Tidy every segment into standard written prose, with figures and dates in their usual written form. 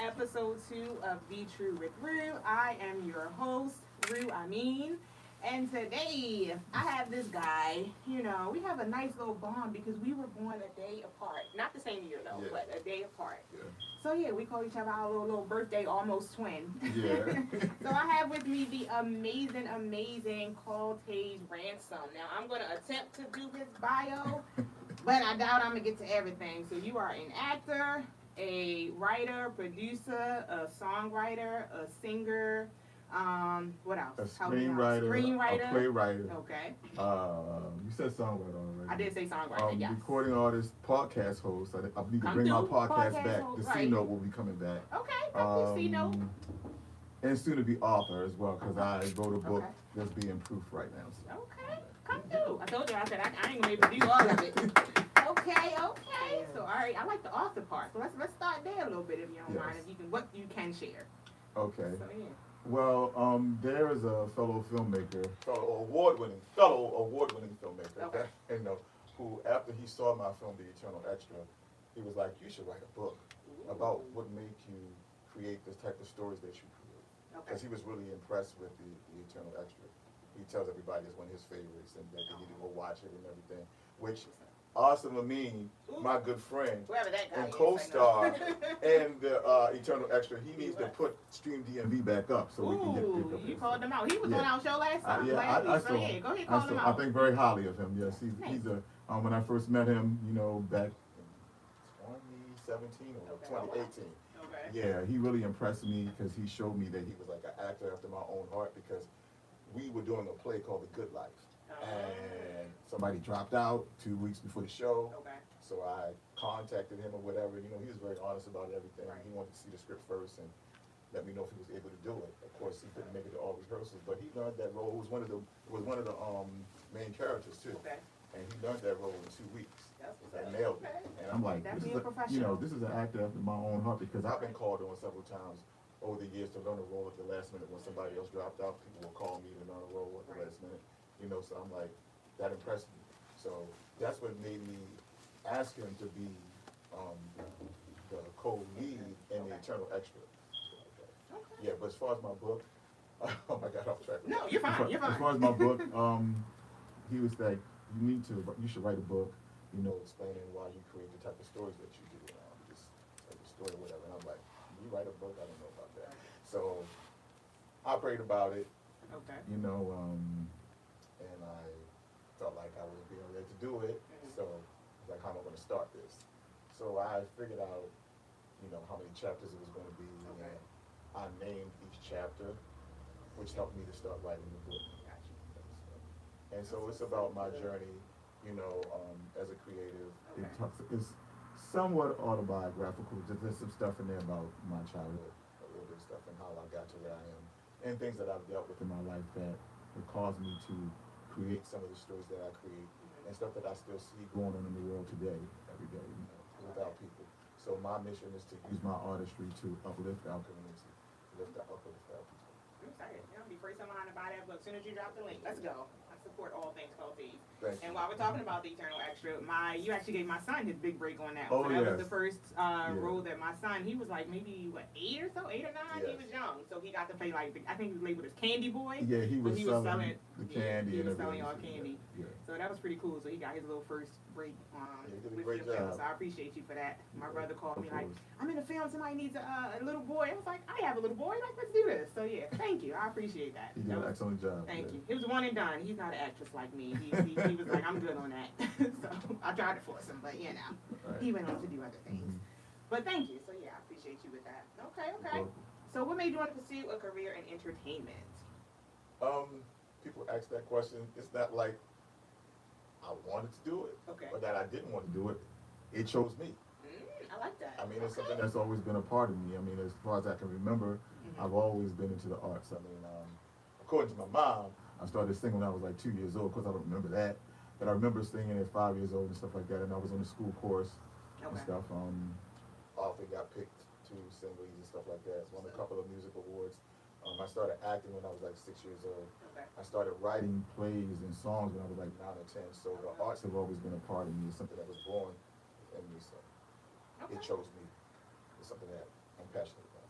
episode 2 of Be True with Rue. I am your host, Rue Amin. And today I have this guy, we have a nice little bond because we were born a day apart. Not the same year though, but a day apart. Yeah. So yeah, we call each other our little birthday almost twin. Yeah. So I have with me the amazing Caltage Ransom. Now I'm gonna attempt to do his bio, but I doubt I'm gonna get to everything. So you are an actor, a writer, producer, a songwriter, a singer. What else? A screenwriter, a playwright. Okay. You said songwriter already. I did say songwriter. Yes. Recording artist, podcast host. I need to Come bring my through, podcast podcast back. host, The right. C Note will be coming back. Okay. Come through, C-Note. And soon to be author as well, because I wrote a book Okay. that's being proof right now. So. Okay. Come through. I told you. I said I ain't gonna be able to do all of it. Okay. So all right. I like the author part. So let's start there a little bit if you don't mind. Yes. If you can, what you can share. Okay. So yeah. Well, there is a fellow filmmaker, award-winning filmmaker, Okay. who after he saw my film, The Eternal Extra, he was like, "You should write a book about what made you create this type of stories that you create." Okay. Because he was really impressed with the Eternal Extra. He tells everybody it's one of his favorites and that they need to go watch it and everything. Which Awesome Amin, my good friend Whoever that guy and is, co-star I know. and the Eternal Extra, he needs to put Stream DMV back up so we can get pick up. You called him out. He was on our show last time. I last week. saw So yeah, him. go ahead, call him I out. think very highly of him. Yes, Nice. he's a. When I first met him, back in 2017 or 2018. Okay. Yeah, he really impressed me because he showed me that he was like an actor after my own heart because we were doing a play called The Good Life. And somebody dropped out 2 weeks before the show. Okay. So I contacted him or whatever. He was very honest about everything. Right. He wanted to see the script first and let me know if he was able to do it. Of course, he couldn't make it to all rehearsals, but he learned that role. It was one of the main characters too. Okay. And he learned that role in 2 weeks. That's what's I up. nailed it. Okay. And I'm like, Definitely a this professional. is an actor after my own heart because I've been called on several times over the years to learn a role at the last minute when somebody else dropped out. People will call me to learn a role at the last minute. So I'm like, that impressed me. So that's what made me ask him to be the co-lead in The Eternal Extra. Okay. Yeah, but as far as my book, oh my God, off track. No, you're fine. You're fine. As far as my book, he was like, you should write a book, explaining why you create the type of stories that you do, this type of story or whatever. And I'm like, you write a book? I don't know about that. So I prayed about it, Okay. and I felt like I was being ready to do it. So I was like, how am I going to start this? So I figured out, how many chapters it was going to be, Okay. and I named each chapter, which helped me to start writing the book. Gotcha. And so it's about my journey, as a creative. Okay. It's somewhat autobiographical. There's some stuff in there about my childhood, a little bit of stuff, and how I got to where I am, and things that I've dealt with in my life that have caused me to create some of the stories that I create, and stuff that I still see going on in the world today, every day, without people. So my mission is to use my artistry to uplift our community, uplift our people. I'm excited. Be free someone to buy that book as soon as you drop the link. Let's go. I support all things Caltage. Thank you. And while we're talking about The Eternal Extra, you actually gave my son his big break on that. Oh, So that was yes. the first role that my son, he was like maybe, 8 or 9? He Yes. was young. So he got to play I think he was labeled as Candy Boy. Yeah, he was selling the candy He and was selling everything. all candy. Yeah. So that was pretty cool. So he got his little first break he did a with great your film. job. So I appreciate you for that. My Yeah, brother called of me like, course. I'm in a film, somebody needs a little boy. I was like, I have a little boy, like, let's do this. So yeah, thank you. I appreciate that. He did an excellent job. Thank yeah. you. It was one and done. He's not an actress like me. He was like, I'm good on that. So I tried to force him, but Right. he went on to do other things. Mhm. But thank you. So yeah, I appreciate you with that. Okay. You're welcome. So what made you want to pursue a career in entertainment? People ask that question. It's not like I wanted to do it, Okay. or that I didn't want to do it. It chose me. I like that. I mean, it's something that's always been a part of me. I mean, as far as I can remember, I've always been into the arts. I mean, according to my mom, I started singing when I was like 2 years old. Of course, I don't remember that, but I remember singing at 5 years old and stuff like that. And I was on the school chorus and Okay. stuff. Often got picked to sing leads and stuff like that. Won a couple of music awards. I started acting when I was like 6 years old. Okay. I started writing plays and songs when I was like 9 or 10. So the arts have always been a part of me. It's something that was born in me. So Okay. it chose me. It's something that I'm passionate about.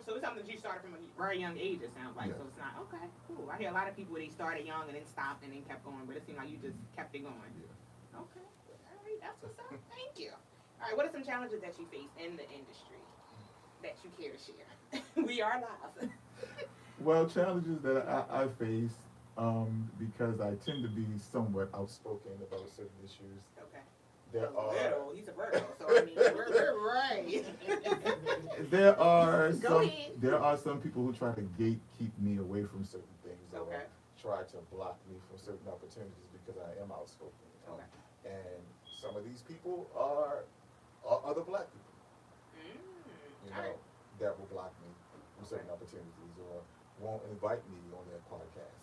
So it's something that you started from a very young age. It sounds like. Yeah. So it's not okay. Cool. I hear a lot of people they started young and then stopped and then kept going, but it seemed like you just kept it going. Yeah. Okay. All right. That's what's up. Thank you. All right. What are some challenges that you face in the industry that you care to share? We are live. Well, challenges that I face, because I tend to be somewhat outspoken about certain issues. Okay. There are Virgo. He's a Virgo, so I mean, we're right. there are Go some ahead. there are some people who try to gatekeep me away from certain things, or Okay. try to block me from certain opportunities because I am outspoken. Okay. And some of these people are other black people, you All know, right. that will block me from certain opportunities, or won't invite me on their podcast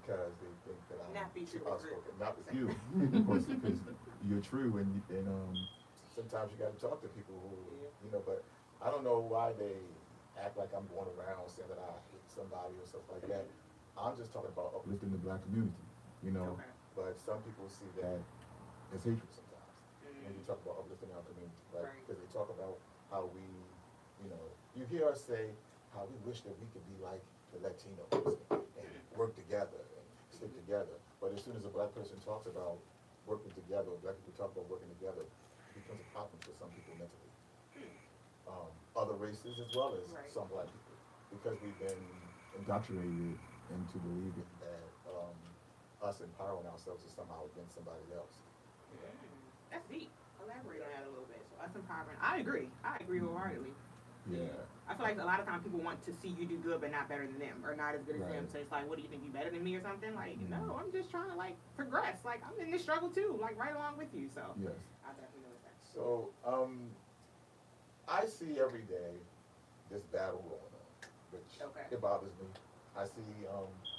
because they think that I'm Not be too true. outspoken. Not with you, of course, because you're true, and sometimes you got to talk to people who, but I don't know why they act like I'm going around saying that I hate somebody or stuff like that. I'm just talking about uplifting the black community, Okay. but some people see that as hatred sometimes when you Mm. talk about uplifting our community, right? Right. Because they talk about how we, you hear us say how we wish that we could be like the Latinos and work together and stick together. But as soon as a black person talks about working together, or black people talk about working together, it becomes a problem for some people mentally. Other races as well as Right. some black people, because we've been indoctrinated into believing that us empowering ourselves is somehow against somebody else. That's deep. Elaborate on that a little bit. So that's empowering. I agree wholeheartedly. Yeah. I feel like a lot of times people want to see you do good, but not better than them, or not as good as them. Right. So it's like, what do you think, you better than me or something? Like, no, I'm just trying to like progress. Like I'm in this struggle too, like right along with you. So Yes. I definitely noticed that. So, I see every day this battle going on, which Okay. it bothers me. I see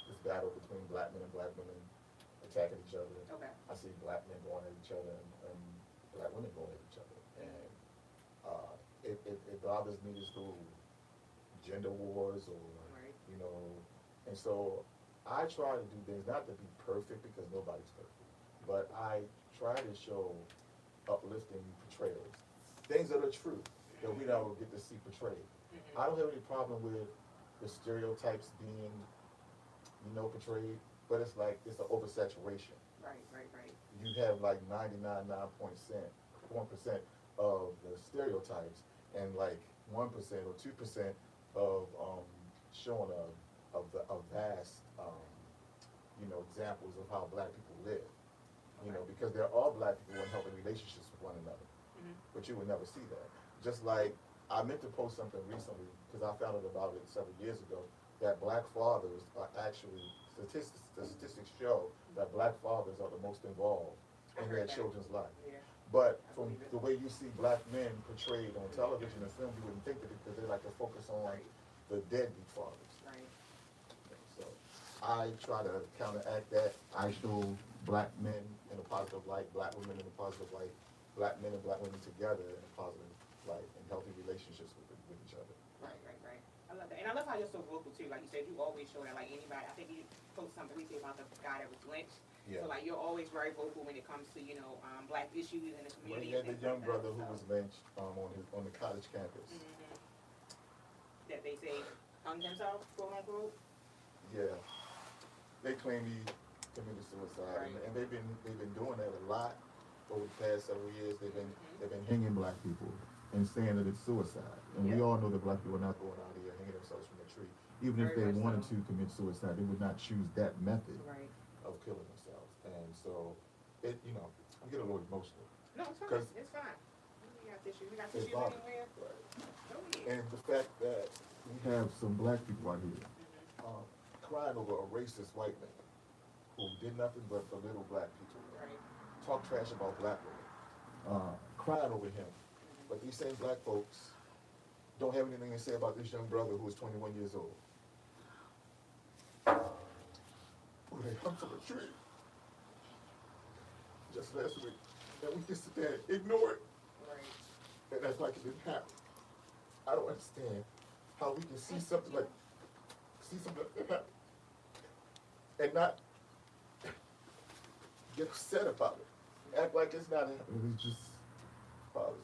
this battle between black men and black women attacking each other. Okay. I see black men going at each other and black women going at each other, and it bothers me, this little gender wars, or Right. and so I try to do things not to be perfect, because nobody's perfect, but I try to show uplifting portrayals, things that are true, that we don't get to see portrayed. I don't have any problem with the stereotypes being, portrayed, but it's like it's an oversaturation. Right. You have like 99.1% of the stereotypes, and like 1% or 2% of showing a vast examples of how black people live. Because there are black people in healthy relationships with one another, but you would never see that. Just like I meant to post something recently, because I found out about it several years ago, that black fathers are actually, statistics show that black fathers are the most involved in their children's life. Yeah. But from the way you see black men portrayed on television and film, you wouldn't think that, because they like to focus on the deadbeat fathers. Right. So I try to counteract that. I show black men in a positive light, black women in a positive light, black men and black women together in a positive light, and healthy relationships with each other. Right. I love that. And I love how you're so vocal too. Like you said, you always show that, like anybody, I think you posted something recently about the guy that was lynched. Yeah. So like you're always very vocal when it comes to, black issues in the When community. he had the and things young like brother that, who so. was lynched on the college campus. That they say hung himself, quote unquote. Yeah. They claim he committed suicide, Right. and they've been doing that a lot over the past several years. They've been hanging black people and saying that it's suicide, and we Yeah. all know that black people are not going out here hanging themselves from a tree. Even if Very they much wanted so. to commit suicide, they would not choose that method Right. of killing themselves. And so, I get a little emotional. No, it's fine. 'Cause- It's fine. We got tissues. We got It's tissues bothering. anywhere. Right. Go ahead. And the fact that we have some black people out here crying over a racist white man who did nothing but belittle black people, Right. talk trash about black women, crying over him. But these same black folks don't have anything to say about this young brother who is 21 years old, who they hung from a tree just last week. And we can sit there and ignore it Right. and act like it didn't happen. I don't understand how we can see something like that happen and not get upset about it. Act like it's not happening. It just bothers me.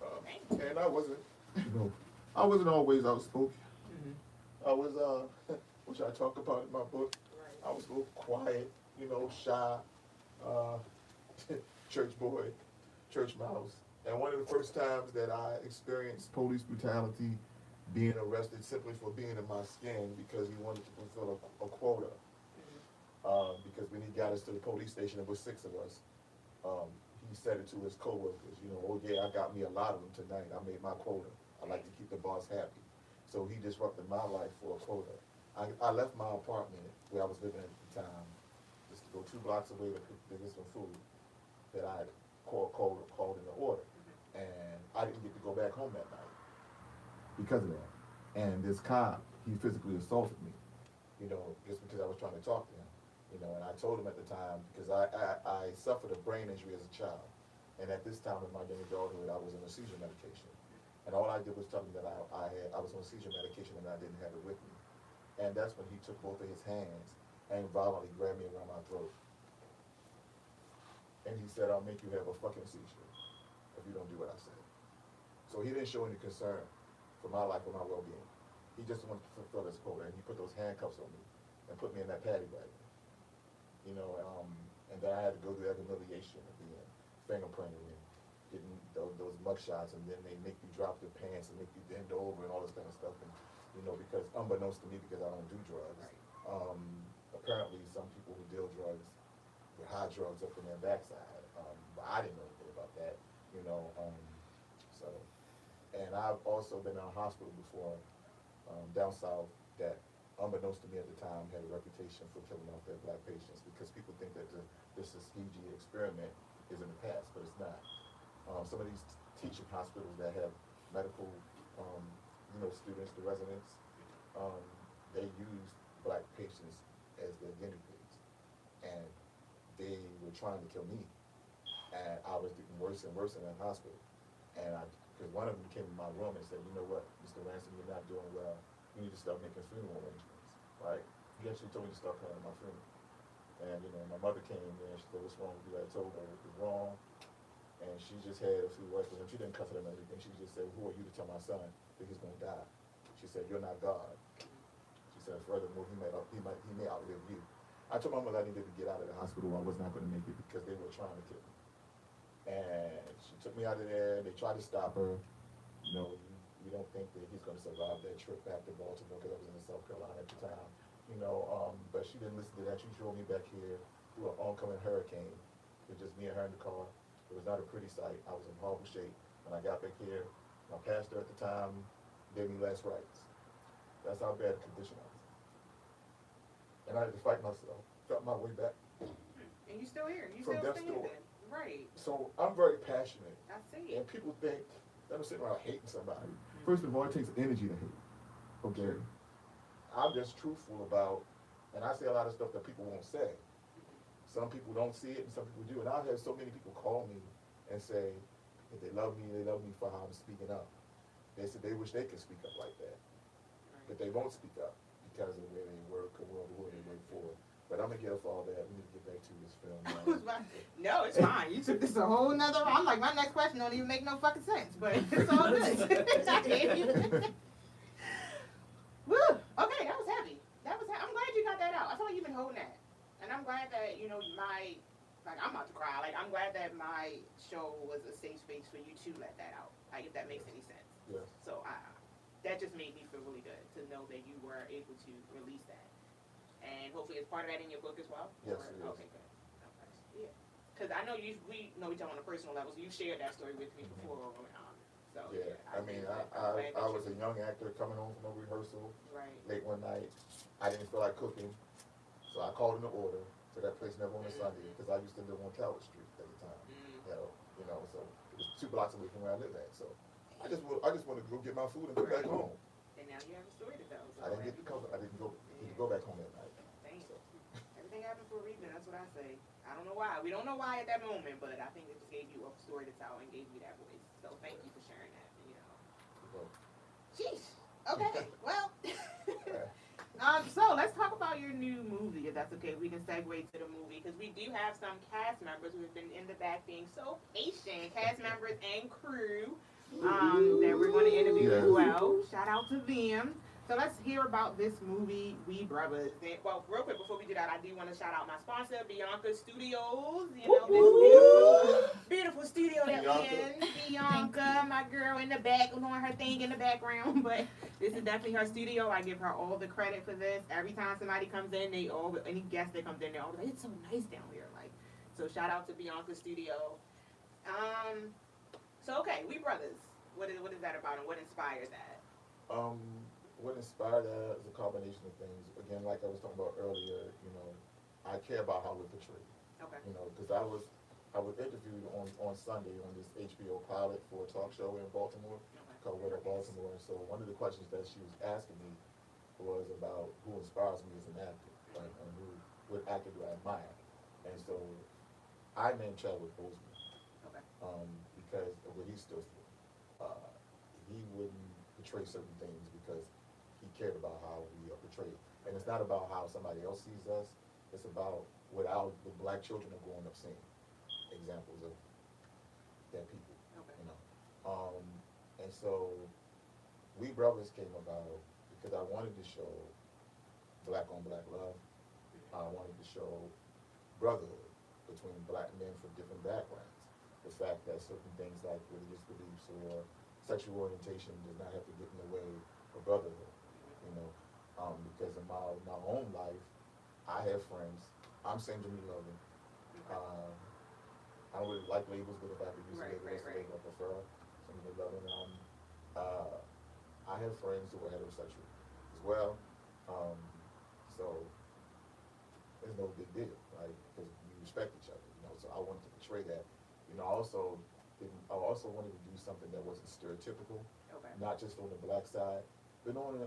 Okay. Thank you. And I wasn't, I wasn't always outspoken. I was, which I talk about in my book. Right. I was a little quiet, shy, uh, church boy, church mouse. And one of the first times that I experienced police brutality, being arrested simply for being in my skin because he wanted to fulfill a quota. Because when he got us to the police station, it was 6 of us. He said it to his coworkers, oh yeah, I got me a lot of them tonight. I made my quota. I like to keep the boss happy. So he disrupted my life for a quota. I left my apartment where I was living at the time, just to go 2 blocks away to get some food that I had called in the order. And I didn't get to go back home that night because of that. And this cop, he physically assaulted me, just because I was trying to talk to him. And I told him at the time, because I suffered a brain injury as a child. And at this time in my young adulthood, I was on a seizure medication. And all I did was tell him that I was on seizure medication and I didn't have it with me. And that's when he took both of his hands and violently grabbed me around my throat. And he said, I'll make you have a fucking seizure if you don't do what I say. So he didn't show any concern for my life or my well-being. He just wanted to fulfill his quota, and he put those handcuffs on me and put me in that paddy wagon. And then I had to go through that humiliation of being fingerprinted and getting those mug shots, and then they make you drop your pants and make you bend over and all this kind of stuff. And because unbeknownst to me, because I don't do drugs, apparently some people who deal drugs would hide drugs up in their backside. But I didn't know anything about that, So, and I've also been in a hospital before, down south, that unbeknownst to me at the time had a reputation for killing off their black patients, because people think that the Tuskegee experiment is in the past, but it's not. Some of these teaching hospitals that have medical, students, the residents, they use black patients as their guinea pigs, and they were trying to kill me, and I was getting worse and worse in that hospital. And because one of them came in my room and said, you know what, Mr. Ransom, you're not doing well. You need to start making funeral arrangements, right? He actually told me to start planning my funeral. And, my mother came in and she said, what's wrong with you? I told her it was wrong. And she just had a few words with him. She didn't cuss at him or anything. She just said, who are you to tell my son that he's going to die? She said, you're not God. She said, furthermore, he may outlive you. I told my mother I needed to get out of the hospital. I was not going to make it because they were trying to kill me. And she took me out of there. They tried to stop her. We don't think that he's going to survive that trip back to Baltimore, because I was in South Carolina at the time. But she didn't listen to that. She drove me back here through an oncoming hurricane. It was just me and her in the car. It was not a pretty sight. I was in horrible shape. When I got back here, my pastor at the time gave me last rites. That's how bad the condition I was in. And I had to fight myself, fought my way back. And you're still here. You From still death's standing. door. Right. So I'm very passionate. I see. And people think that I'm sitting around hating somebody. First of all, it takes energy to hate. Okay? I'm just truthful about, and I say a lot of stuff that people won't say. Some people don't see it and some people do. And I've had so many people call me and say, if they love me for how I'm speaking up. They said they wish they could speak up like that. But they won't speak up because of where they work or who they work for. But I'm gonna get off all that. We need to get back to this film. No, it's fine. You took this a whole nother. I'm like, my next question don't even make no fucking sense, but it's all good. Woo. Okay, that was heavy. I'm glad you got that out. I feel like you've been holding that, and I'm glad that I'm about to cry. Like, I'm glad that my show was a safe space for you to let that out. Like, if that makes any sense. Yes. So that just made me feel really good to know that you were able to release that. And hopefully it's part of that in your book as well? Yes, it is. Okay, good. Okay. Yeah. Because I know we know each other on a personal level, so you shared that story with me before. So, yeah, I was a young actor coming home from a rehearsal late one night. I didn't feel like cooking, so I called in the order to that place never on a Sunday, because I used to live on Calvert Street at the time. So it was 2 blocks away from where I lived at. So I just wanted to go get my food and go back home. And now you have a story to tell. So I didn't get to go back home that night. So. Everything happens for a reason. That's what I say. I don't know why. We don't know why at that moment, but I think it just gave you a story to tell and gave you that voice. So thank you for sharing that. Sheesh. Okay. Well. So let's talk about your new movie, if that's okay. We can segue to the movie because we do have some cast members who have been in the back being so patient. Cast members and crew. that we're going to interview as Yes. well. Shout out to them. So let's hear about this movie, We Brothers. Well, real quick before we do that, I do want to shout out my sponsor, Bianca Studios. You know, this beautiful studio that we're in. Bianca, my girl in the back, doing her thing in the background. But this is definitely her studio. I give her all the credit for this. Every time somebody comes in, any guest that comes in, they're always like, it's so nice down here. Like, so shout out to Bianca Studio. So okay, We Brothers. What is that about, and what inspired that? Um, what inspired that is a combination of things. Again, like I was talking about earlier, I care about how we're portrayed. Okay. Because I was interviewed on Sunday on this HBO pilot for a talk show in Baltimore called What Up Baltimore. And so one of the questions that she was asking me was about who inspires me as an actor, like, and what actor do I admire. And so I named Chadwick Boseman Okay. because of what he stood for. He wouldn't portray certain things because he cared about how we are portrayed. And it's not about how somebody else sees us. It's about what the black children are growing up seeing. Examples of that people. Okay. And so We Brothers came about because I wanted to show black on black love. I wanted to show brotherhood between black men from different backgrounds. The fact that certain things like religious beliefs or sexual orientation does not have to get in the way of brotherhood. Because in my own life, I have friends. I'm Benjamin Logan. I don't really like labels, but if I have to use a label, it's the label I prefer. Benjamin Logan. I have friends who are heterosexual as well. So it's no big deal, right? Because we respect each other. So I wanted to portray that. I also wanted to do something that wasn't stereotypical, Okay. not just on the black side, but on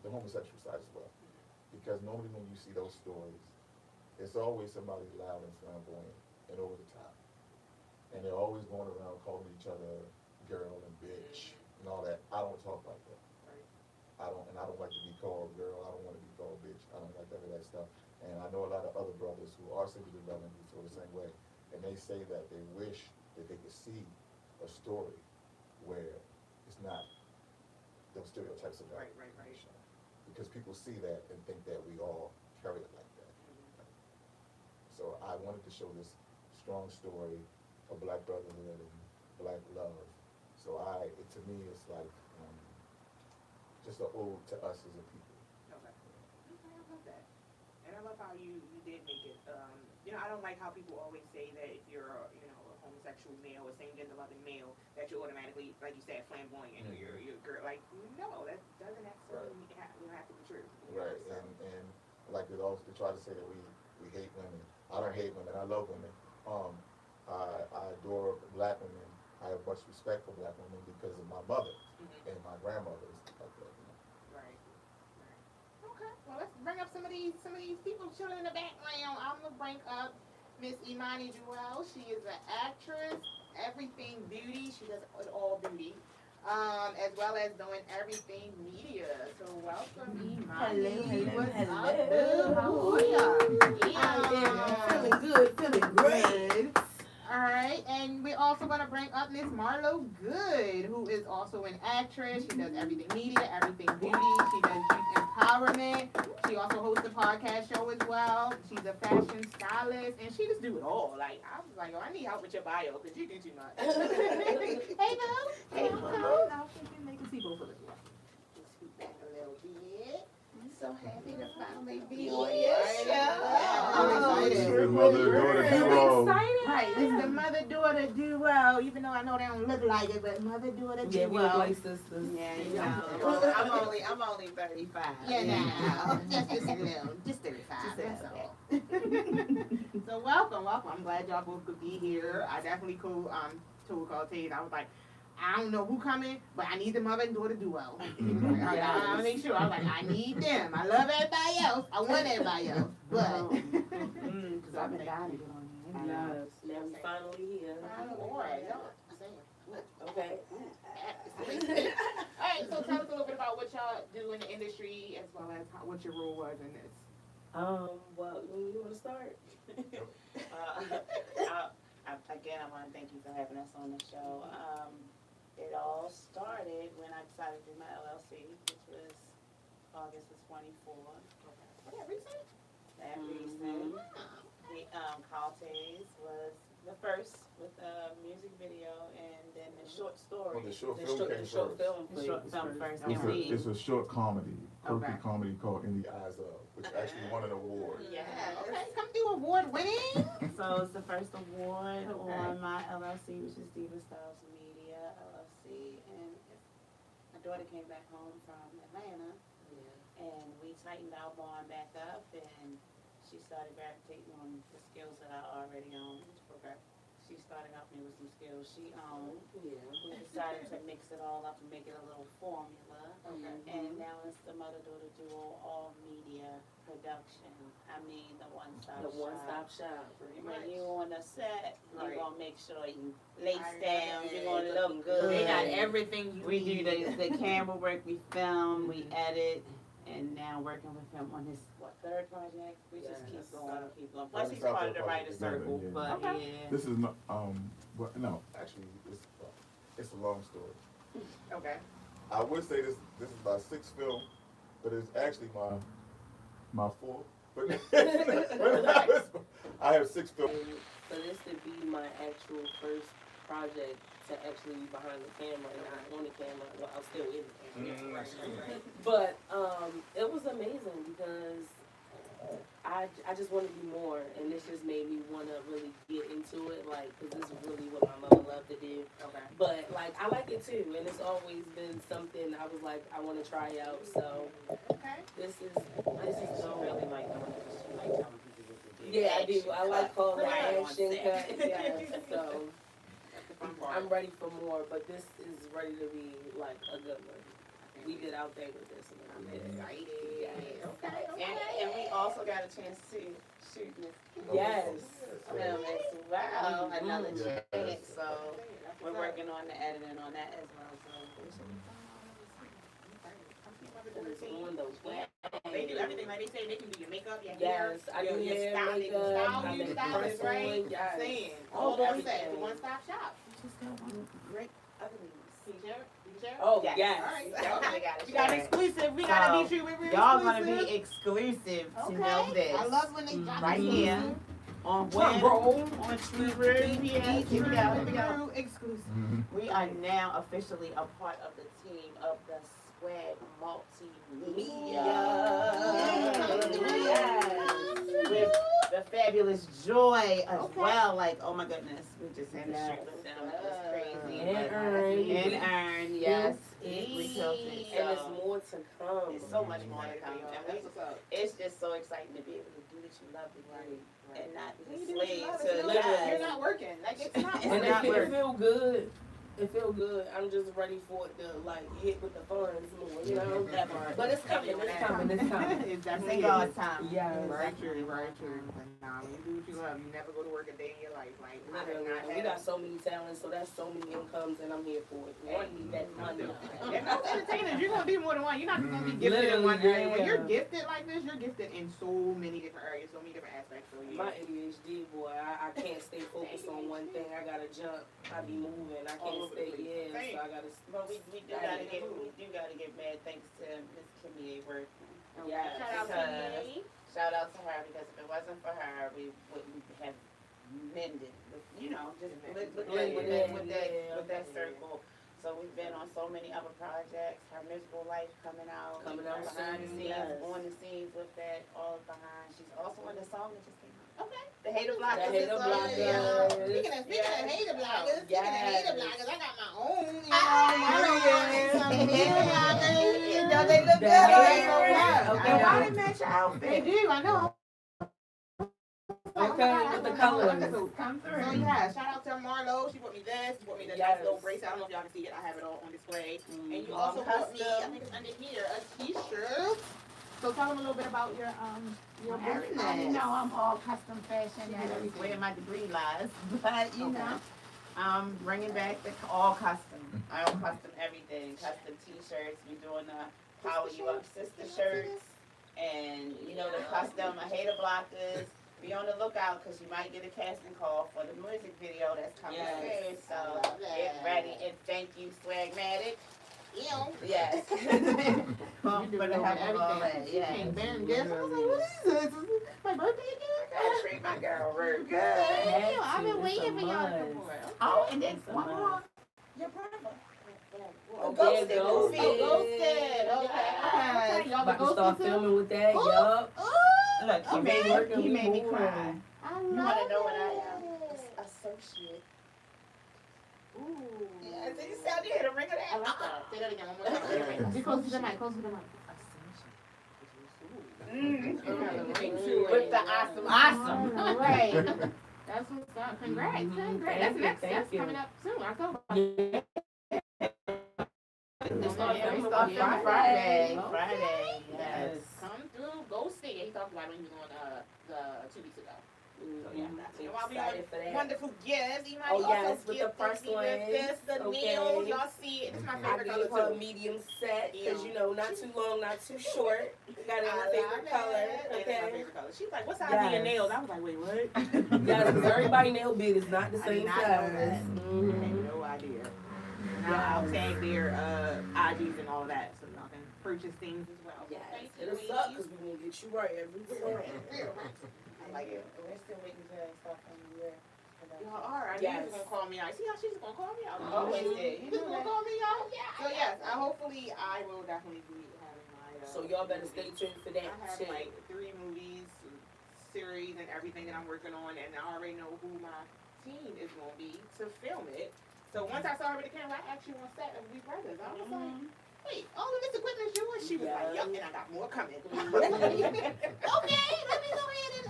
the homosexual side as well. Because normally when you see those stories, it's always somebody loud and flamboyant and over the top. And they're always going around calling each other girl and bitch and all that. I don't talk like that. Right. I don't like to be called girl. I don't want to be called bitch. I don't like that stuff. And I know a lot of other brothers who are sensitive loving who feel the same way. And they say that they wish that they could see a story where it's not those stereotypes of Right. because people see that and think that we all carry it like that. So I wanted to show this strong story of black brotherhood and black love. So to me, it's like just an ode to us as a people. Okay. I love that. And I love how you did make it. I don't like how people always say that if you're a homosexual male or same gender loving male that you're automatically, like you said, flamboyant or you're a girl. Like, no, that doesn't necessarily have to be true. Right. So. And like they try to say that we hate women. I don't hate women. I love women. I adore black women. I have much respect for black women because of my mother and my grandmother and stuff like that. Right. Okay. Well, let's bring up some of these people chilling in the background. I'm gonna bring up Miss Imani Jewel. She is an actress, everything beauty. She does it all beauty, as well as doing everything media. So welcome, Imani. What's up, boo? How are ya? Feeling good, feeling great. All right, and we're also going to bring up Miss Marlo Good, who is also an actress. She does everything media, everything beauty. She does youth empowerment. She also hosts a podcast show as well. She's a fashion stylist, and she just do it all. Like, I was like, I need help with your bio because you do too much. Hey, boo. Hey, come. I think they can see both of us. Just scoot back a little bit. So happy to finally be on your show. I'm excited. The mother-daughter duo. Right, it's the mother-daughter duo. Even though I know they don't look like it, but mother-daughter duo. Yeah, we look like sisters. Yeah, you No, know. I'm only 35. Yeah, now just a little, just 35. That's all. So welcome. I'm glad y'all both could be here. I definitely told Cortez. I was like, I don't know who coming, but I need the mother and daughter duo. I make sure. I was like, I need them. I love everybody else. I want everybody else, but Because I've been dying to get on here. Yes. Now we finally here. all right, y'all. Okay. All right, so tell us a little bit about what y'all do in the industry, as well as what your role was in this. Well, you want to start? Again, I want to thank you for having us on the show. decided to do my LLC, which was August of 24. Was that recent? That reason, the Caltes was the first with the music video, and then the short story. Well, the short The film short, came the short first. film, The short film first, It's and we. a short comedy, quirky Okay. comedy called In the Eyes of, which actually won an award. Yeah. Okay, come do award winning. So it's the first award Okay. on my LLC, which is Diva Styles Media LLC, and my daughter came back home from Atlanta, and we tightened our bond back up, and she started gravitating on the skills that I already owned. Okay. She started helping me with some skills she owned. Yeah. We decided to mix it all up and make it a little formula. Okay. And now it's the mother-daughter duo, all media production. I mean, the one-stop The shop. one-stop shop. When you on the set, Right. you're gonna make sure you lace I down, know. you're gonna look good. They got everything you We do need. the camera work, we film, we edit, and now working with him on his, third project? We just Yes. keep going, keep going. Plus Plus he's part of the writer's together, circle, yeah. but Okay. yeah. This is not, well, no, actually, it's a long story. Okay. I would say this is my sixth film, but it's actually my fourth. But I have six films. And for this to be my actual first project to actually be behind the camera and not on the camera, well, I'm still in the camera. But it was amazing because I just want to do more, and this just made me want to really get into it, like, because this is really what my mother loved to do. Okay. But like, I like it too, and it's always been something I was like, I want to try out. So Okay. this is She so really like doing it, 'cause she like telling people what to do. yeah, I do. I like calling the Right. action cut. Yeah, so That's the fun part. I'm ready for more, but this is ready to be like a good one. We did out there with this one. I'm Yeah. excited. Yes. Okay. And we also got a chance to shoot Miss Yes. film as well, another Yes. chance, so we're working on the editing on that as well, so. It's on the way. They do everything like they say. They can do your makeup, your hair, Yes, I do your hair, style, they makeup, can style I you, make style is right. wrestling, yes. Saying All all on set, everything. the one-stop shop. Just got one great other news. Can you share? Can you share? Oh, Yes. yes. All right. Definitely gotta We got share. exclusive. We gotta So, be true. We're Y'all gonna exclusive. be exclusive to Okay. know this. I love when they drop Right exclusive. here on Drum when roll. on True PBS. Here we go. Here we go. True exclusive. We are now officially a part of the team of the Swag Multimedia. Yes. With the fabulous Joy as Okay. well. Like, oh my goodness, we just had to shoot with them. It was crazy. And but- Earn. And Earn, yes. We killed it. And there's So, more to come. it's so much more to come. And That's what's up. it's just so exciting to be able to do what you love to do and not When be you a do what you slave love, to it's not- literally. You're not working. Like it's not It's And working. not it work. feel good. It feel good. I'm just ready for it to like hit with the funds more, you know? That part. But it's coming, it's coming, it's coming. It's It's definitely in God's time. Yes. Very true, very true. But nah, when you do what you love, you never go to work a day in your life. Like I have Literally, not and we had. got so many talents, so that's so many incomes, and I'm here for it. One need that money. And most entertainers, you're gonna be more than one. You're not just gonna be gifted in one Literally, area. When you're yeah. gifted like this, you're gifted in so many different areas, so many different aspects. So My yeah. ADHD boy, I can't stay focused on one thing. I gotta jump. I be moving. I All can't over the stay. place. Yeah, so I gotta. But we do gotta give mad thanks to Miss Kimmy A. Worth. Yes. Shout out to Because- me. Shout out to her because if it wasn't for her, we wouldn't have mended, you know, just with that circle. So we've been on so many other projects. Her Miserable Life coming out. Coming out behind the soon, scenes, yes. on the scenes with that, all behind. She's also in the song that just came out. Okay. The Hater Blockers. The Hater is on Blockers. there. Speaking of hater bloggers, I got my own. You know, Yes. some hater bloggers. Don't they look The good? haters. Okay. And why they match your They outfit? do, I know. Okay, with the colors. Come through. So yeah, shout out to Marlo. She brought me this. She brought me the Yes. nice little bracelet. I don't know if y'all can see it. I have it all on display. And you Mom also brought me, I Custom. think it's under here, a t-shirt. So tell them a little bit about your business. You know, I'm all custom fashion. That's where my degree lies. But you know, I'm bringing back the all custom. All custom everything. Custom T-shirts. We're doing the Power You Up sister shirts, and you know the custom Hater Blockers. Be on the lookout because you might get a casting call for the music video that's coming Yes. soon. So get ready and thank you, Swagmatic. Ew. Yes. Pump for the help of all that, She yes. came bearing gifts. I was like, what is this? Is this my birthday I gift? treat my girl real good. Damn, I've been It's a waiting for y'all to must. come for. Oh, and then It's a one must. more. Your brother. Oh, Ghosted. yeah, Ghosted. Oh, Ghosted. Okay. Yes. Y'all About been to start ghosted too? filming with that, Ooh. yup. Ooh. Look, he Okay. made me cry. I You love wanna know what I am? it. Associate. Ooh. Yeah, so you sound you hit a ring of that. I like that. Say that again one more time. Get close to the mic. Close to the mic. With the awesome. Right. That's what's up. Congrats. Mhm. Congrats. Thank That's you, next. That's thank you. coming up soon. October. Yeah. We start Yeah, filming Friday. Friday. Yes. Come through. Go see it. He talked about it when he was on the 2 weeks ago. So yeah, that's it. I'm While we excited for on that. wonderful gifts, you might Oh, also yes, with the gift first this, one. this, the Okay. nails. Y'all see it. It's my I favorite gave color her a too. medium set because Yeah. you know, not too long, not too short. Got it in I my love favorite it. color. It's my Okay. favorite color. She's like, what size are your Yes. nails? I was like, wait, what? Yes, because everybody nail bit is not the I did same not know size. that. I Mhm. had no idea. Now I'll tag their IGs and all of that so y'all can purchase things as well. So Yes, thank you, it'll suck ladies. because we gonna get you right every time. I like it. We're still waiting to start filming the Y'all are. I knew you was gonna call me out. See how she's gonna call me out? Always did. You just gonna call me out? So yes, hopefully I will definitely be having my. So y'all better stay tuned for that I have too. like 3 movies, series, and everything that I'm working on, and I already know who my team is gonna be to film it. So once I saw her with the camera, I actually on set of We Brothers. I was like, wait, all of this equipment is yours? She was like, yup, and I got more coming. Okay, let me go ahead and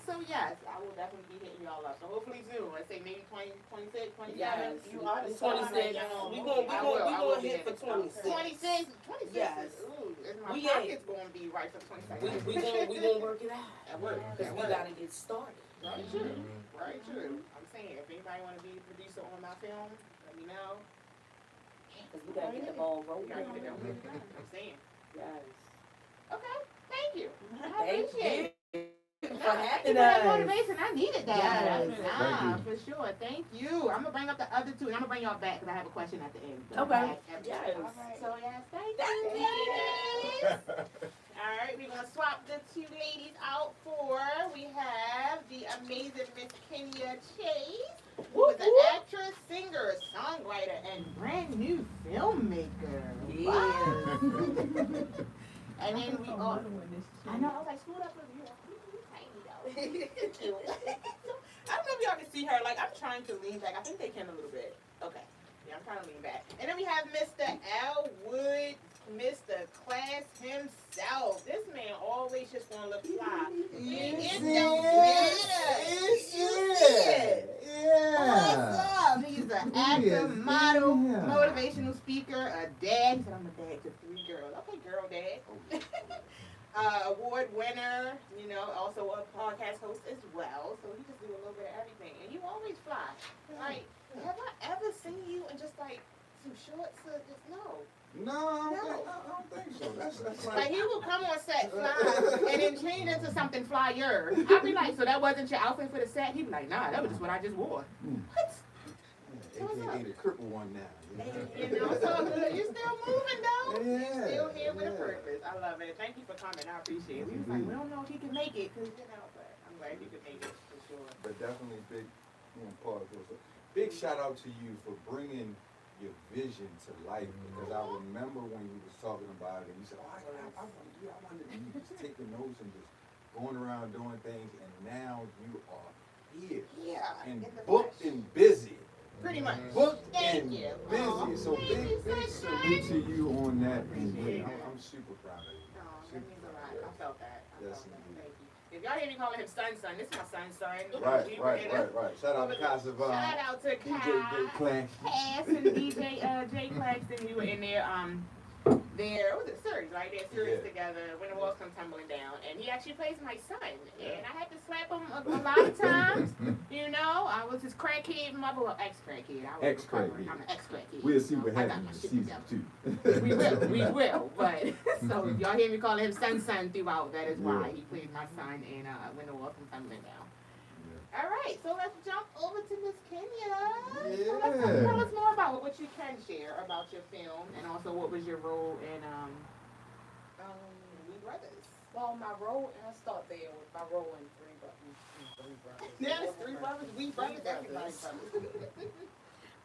so yes, I will definitely be hitting y'all up. So hopefully soon, let's say maybe 20, 26, 27. Yes. You are the 26. We gonna hit for 26. 26, 26. Yes. Ooh, is my We pocket's gonna be right for 27. we gonna work it out. At work. Because we gotta get started. Right, true. Right, true. I'm saying, if anybody want to be a producer on my film, let me know. Because we gotta get the ball We rolling. gotta get it done. I'm saying. Yes. Okay, thank you. I Thank appreciate it. you for Thank you having for that us. motivation. I needed that. Yes. Nah, for sure. Thank you. I'm gonna bring up the other 2, and I'm gonna bring y'all back because I have a question at the end. Okay. Yes. Yes. So yes, thank Thank you. All right, we're gonna swap the 2 ladies out for. We have the amazing Miss Kenya Chase, who is an actress, singer, songwriter, and brand new filmmaker. Wow. And then we all. I know. I was like, screwed up with you. You tiny though. I don't know if y'all can see her. Like, I'm trying to lean back. I think they can a little bit. Okay. Yeah, I'm trying to lean back. And then we have Mr. Al Wood, Mr. Class himself. This man always just want to look fly. It don't matter. What's up? He's an actor, model, motivational speaker, a dad. He said, I'm a dad to 3 girls. Okay, girl dad. Award winner, you know, also a podcast host as well. So he just do a little bit of everything. And you always fly. Like, have I ever seen you in just like some shorts? Just no. No, I don't think so. That's Like he will come on set fly and then change into something flyer. I'd be like, so that wasn't your outfit for the set? He'd be like, nah, that was just what I just wore. What? AKA the cripple one now. You know, so you're still moving though. Yeah, You're still here with a yeah. purpose. I love it. Thank you for coming. I appreciate it. We was like, we don't know if he can make it, cause you know, but I'm glad you could make it for sure. But definitely big, part of it. So big shout out to you for bringing your vision to life, because I remember when you was talking about it and you said, oh, I want to do it. I want to do it. Just taking notes and just going around doing things, and now you are here Yeah. and in the booked flesh. and busy. Pretty much. Booked Thank and you. busy. Aw, So thank big, you, big sunshine. salute to you on that. And Appreciate it. I'm super proud of you. Oh, that means a lot. I felt that. I Yes, felt that. indeed. Thank you. If y'all hear me calling him son, this is my son's son. Right. Shout out to Casavon. Shout out to DJ Kai, Clash. Cass, and DJ Jay Claxton. We were in there. There was a series, right? They're series Yeah. together. When the walls come tumbling down, and he actually plays my son, and I had to slap him a lot of times. You know, I was his crackhead mother, well, ex-crackhead. I was Ex-crackhead. recovering. I'm an ex-crackhead. We'll see what I got happens my in shit season together. 2. We will, but so y'all hear me calling him son throughout. That is why he plays my son in When the Walls Come Tumbling Down. All right, so let's jump over to Miss Kenya. So Yeah. tell us more about what you can share about your film, and also what was your role in We Brothers. Well, my role, and I'll start there with my role in Three Brothers. Yeah, there's three brothers. We brothers. Everybody's Brothers. brothers.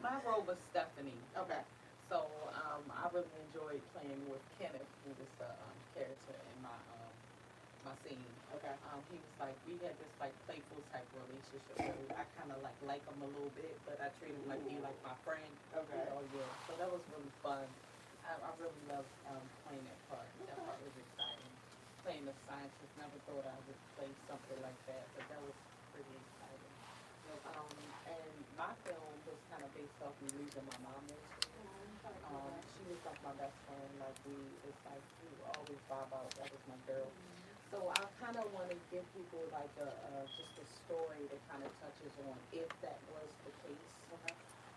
My role was Stephanie. Okay. So I really enjoyed playing with Kenneth, who was the character in my scene. Okay. He was like, we had this like playful type relationship where I kind of like him a little bit, but I treat him like he like my friend. Okay. You know, yeah. So that was really fun. I really loved playing that part. That part was exciting. Playing the scientist, never thought I would play something like that, but that was pretty exciting. And my film was kind of based off me losing my mom this year. She was like my best friend. Like it's like we always vibe out. That was my girl. So I kind of want to give people like just a story that kind of touches on if that was the case,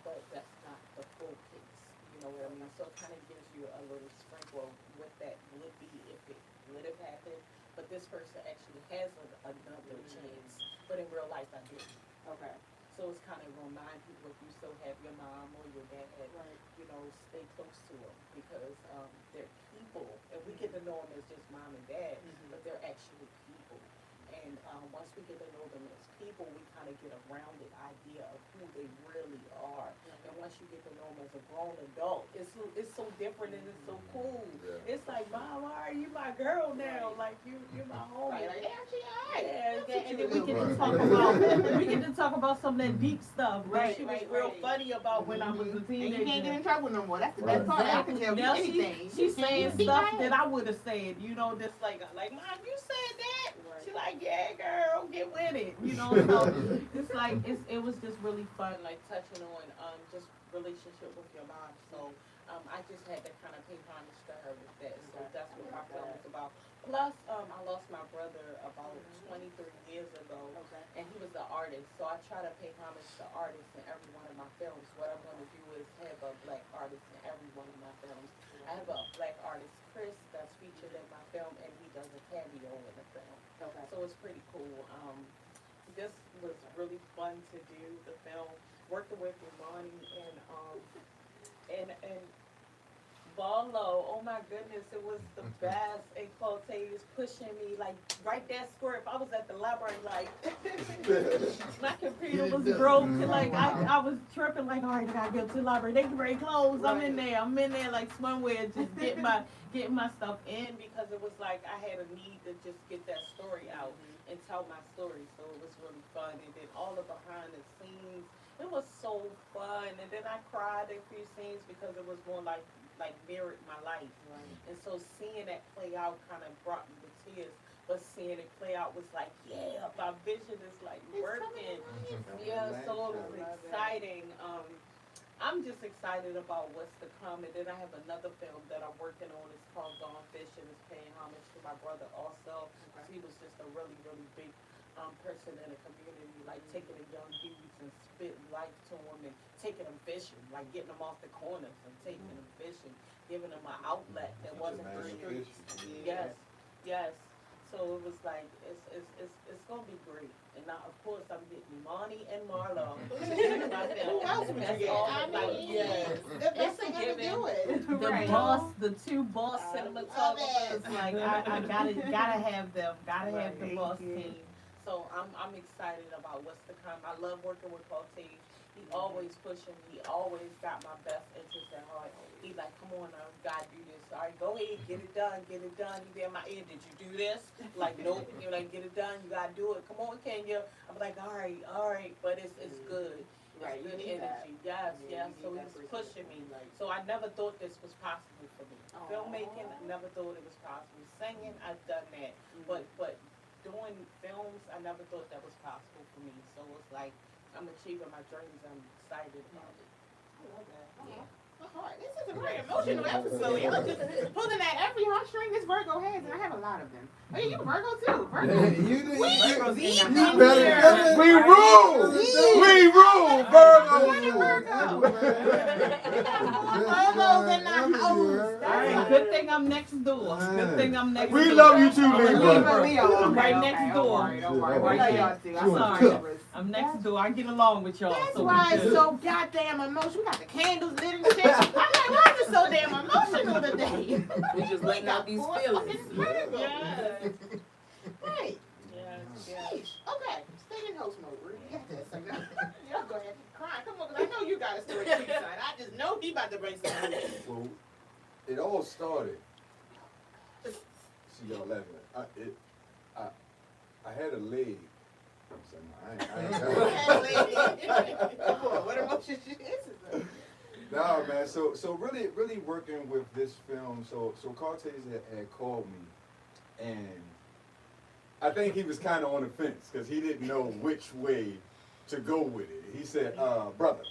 but that's not the full case. You know what I mean? So it kind of gives you a little sprinkle of what that would be if it would have happened. But this person actually has another chance. But in real life, I didn't. Okay. So it's kind of remind people if you still have your mom or your dad, Right. you know, stay close to them because they're people, and we get to know them as just mom and dad, but they're actually people. And once we get to know them as people, we kind of get a rounded idea of who they really are. And once you get to know them as a grown adult, it's so different and it's so cool. Yeah. It's like, Mom, why are you my girl now? Like you're my homie. Right. Like, actually, all right. Yeah, and then you we get to Right. talk about some of that deep stuff. Right, She was right, real right. funny about when I was a And teenager. you can't get in trouble no more. That's the Right. best part. I can tell you Now anything. she's You saying be stuff mad. that I would have said, you know, just like Mom, you said that. Right. She like, yeah, girl, get with it, you know. So it's like it was just really fun, like touching on just relationship with your mom. So I just had to kind of pay homage to her with that. So that's what my film is about. Plus, I lost my brother about 23 years ago, Okay. and he was an artist. So I try to pay homage to artists in every one of my films. What I'm going to do is have a black artist in every one of my films. I have a black artist, Chris, that's featured in my film, and he does a cameo in the film. Okay. So it's pretty cool. This was really fun to do, the film, working with Imani and Barlow. Oh my goodness, it was the best. And Clote was pushing me, like, write that script. I was at the library, like, my computer was broke. Like, I was tripping, like, all right, I gotta go to the library. They can break clothes. I'm in there, like, swimwear, just getting my stuff in because it was like I had a need to just get that story out and tell my story. So it was really fun. And then all the behind the scenes, it was so fun. And then I cried in a few scenes because it was more like mirrored my life. And so seeing that play out kind of brought me to tears. But seeing it play out was like, yeah, my vision is like working. Yeah, so it was exciting. I'm just excited about what's to come. And then I have another film that I'm working on. It's called Gone Fishing. It's paying homage to my brother also. He was just a really, really big person in the community, like taking the young dudes and spitting life to them and taking them fishing, like getting them off the corners and taking them fishing, giving them an outlet that wasn't for streets. Yes. So it was like it's gonna be great. And now of course I'm getting Imani and Marlo. Who else would you get? I mean, yes. the best It's a thing ever given. do it. The Right. the two boss cinematographers, like I gotta have them, gotta have the Right. boss Thank you. team. So I'm excited about what's to come. I love working with Cote. He always pushing me. He always got my best interest at heart. He like, come on now, you gotta do this. All right, go ahead, get it done. He be in my ear, did you do this? Like, nope. You're like, get it done, you gotta do it. Come on, Kenya. I'm like, all right, but it's good. Right, It's you good need that. energy. Yeah, Yes. you So need he's that pushing me. Right. So I never thought this was possible for me. Aw. Filmmaking, I never thought it was possible. Singing, I've done that. But doing films, I never thought that was possible for me. So it's like I'm achieving my dreams. I'm excited about it. I love that. Yeah. My heart. This is a very emotional episode. Y'all just pulling at every heartstring this Virgo has, and I have a lot of them. Oh, yeah, you Virgo too. Virgo. You You better. We rule. Virgos in the house. Good thing I'm next door. Good thing I'm next door. We love you too, I'm big a brother. Libra. Leo. I'm right Okay, next okay, door. Don't worry. Right I know there. y'all too. She I'm on the sorry. cup. I'm next door. I get along with y'all. That's so we why it's good. so goddamn emotional. We got the candles lit and shit. I'm like, why is it so damn emotional today? We just letting out these Boy, feelings. fucking incredible. Yeah. Right. Yeah. Sheesh. Okay. Stay in host mode. Ruth. You got this. I know. Y'all go ahead and cry. Come on, 'cause I know you got a story to side. I just know he about to bring something. Well, it all started. See y'all laughing. I had a leg. I'm saying, I ain't Come on, what emotion she is? No, man. So really working with this film. So Cortez had called me, and I think he was kind of on the fence because he didn't know which way to go with it. He said, brother,